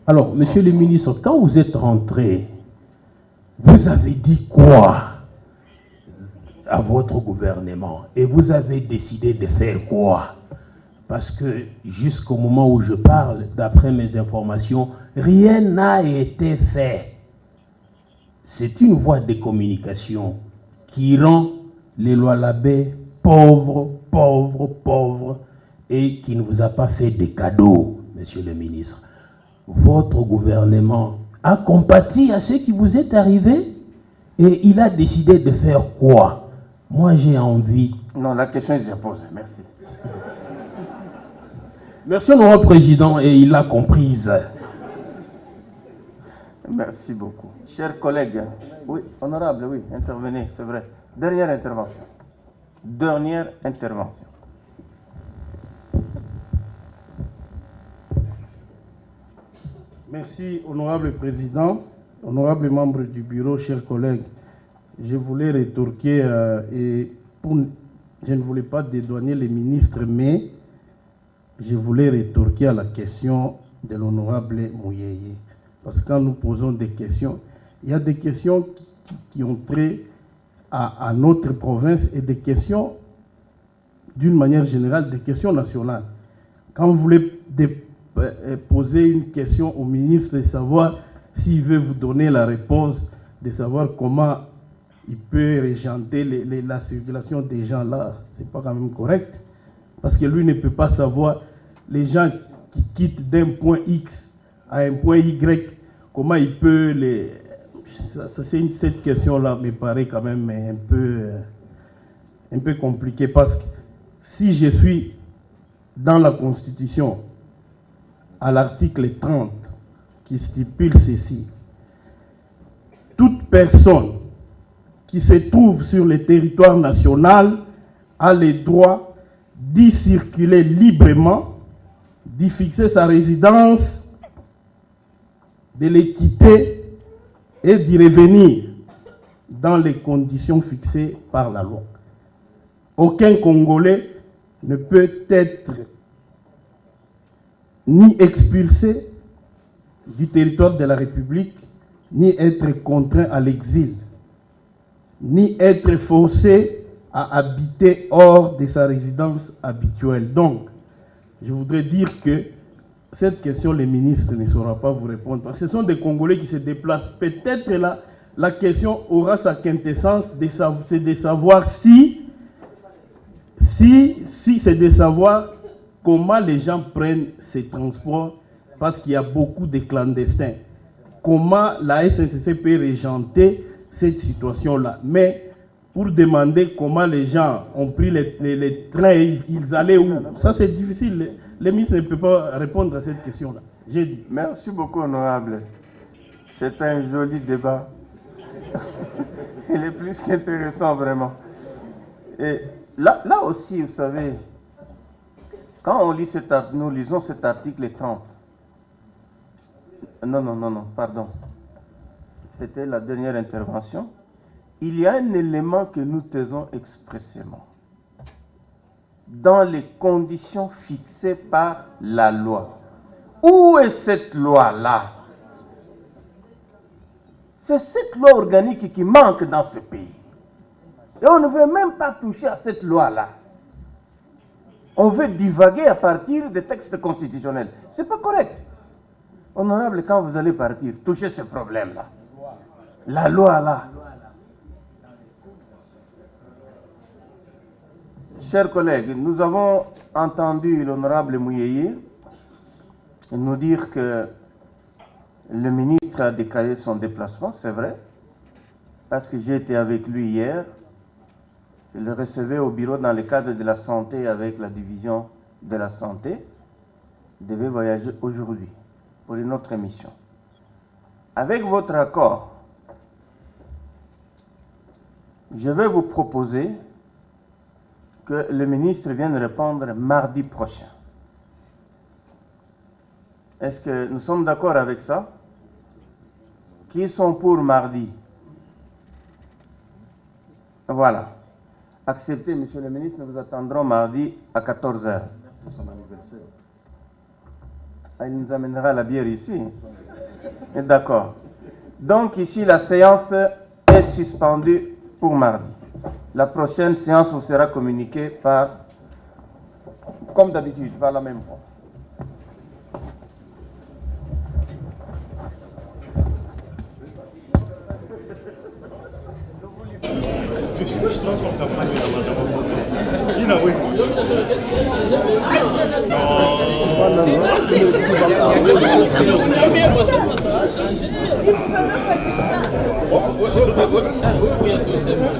F: Alors, Monsieur le ministre, quand vous êtes rentré, vous avez dit quoi à votre gouvernement? Et vous avez décidé de faire quoi? Parce que jusqu'au moment où je parle, d'après mes informations, rien n'a été fait. C'est une voie de communication qui rend les Lualabais pauvres, pauvres, pauvres, et qui ne vous a pas fait des cadeaux, Monsieur le ministre, votre gouvernement a compati à ce qui vous est arrivé et il a décidé de faire quoi? Moi, j'ai envie...
A: Non, la question est déjà posée. Merci.
F: Merci, honorable président, et il l'a comprise.
A: Merci beaucoup. Chers collègues, oui, honorable, oui, intervenez, c'est vrai. Dernière intervention. Dernière intervention.
G: Merci, honorable président, honorable membre du bureau, chers collègues. Je voulais rétorquer, je ne voulais pas dédouaner les ministres, mais je voulais rétorquer à la question de l'honorable Mouyeye. Parce que quand nous posons des questions, il y a des questions qui ont trait à notre province et des questions, d'une manière générale, des questions nationales. Quand vous voulez poser une question au ministre et savoir s'il veut vous donner la réponse, de savoir comment il peut régenter la circulation des gens là, c'est pas quand même correct. Parce que lui ne peut pas savoir les gens qui quittent d'un point X à un point Y, comment il peut les... Cette question-là me paraît quand même un peu compliquée parce que si je suis dans la Constitution, à l'article 30, qui stipule ceci, toute personne qui se trouve sur le territoire national a le droit d'y circuler librement, d'y fixer sa résidence, de les quitter et d'y revenir dans les conditions fixées par la loi. Aucun Congolais ne peut être ni expulsé du territoire de la République, ni être contraint à l'exil, ni être forcé à habiter hors de sa résidence habituelle. Donc, je voudrais dire que cette question, les ministres ne sauront pas vous répondre. Parce que ce sont des Congolais qui se déplacent. Peut-être la question aura sa quintessence, c'est de savoir si c'est de savoir comment les gens prennent ces transports, parce qu'il y a beaucoup de clandestins. Comment la SNCC peut régenter cette situation-là. Mais pour demander comment les gens ont pris les trains et ils allaient où, ça c'est difficile. Les ministres ne peuvent pas répondre à cette question-là. J'ai dit.
A: Merci beaucoup, honorable. C'est un joli débat. Il est plus qu'intéressant, vraiment. Et là aussi, vous savez, quand on lit nous lisons cet article 30. Non, pardon. C'était la dernière intervention. Il y a un élément que nous taisons expressément. Dans les conditions fixées par la loi. Où est cette loi-là? C'est cette loi organique qui manque dans ce pays. Et on ne veut même pas toucher à cette loi-là. On veut divaguer à partir des textes constitutionnels. Ce n'est pas correct. Honorable, quand vous allez partir, touchez ce problème-là. La loi là. Chers collègues, nous avons entendu l'honorable Mouyeye nous dire que le ministre a décalé son déplacement, c'est vrai, parce que j'ai été avec lui hier. Je le recevais au bureau dans le cadre de la santé avec la division de la santé. Il devait voyager aujourd'hui pour une autre émission. Avec votre accord, je vais vous proposer que le ministre vienne répondre mardi prochain. Est-ce que nous sommes d'accord avec ça? Qui sont pour mardi? Voilà. Acceptez, monsieur le ministre, nous vous attendrons mardi à 14h. C'est son anniversaire. Ah, il nous amènera la bière ici. D'accord. Donc ici, la séance est suspendue pour mardi. La prochaine séance vous sera communiquée par, comme d'habitude, par la même voie.
K: Non.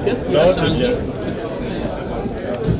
K: Qu'est-ce qui a changé?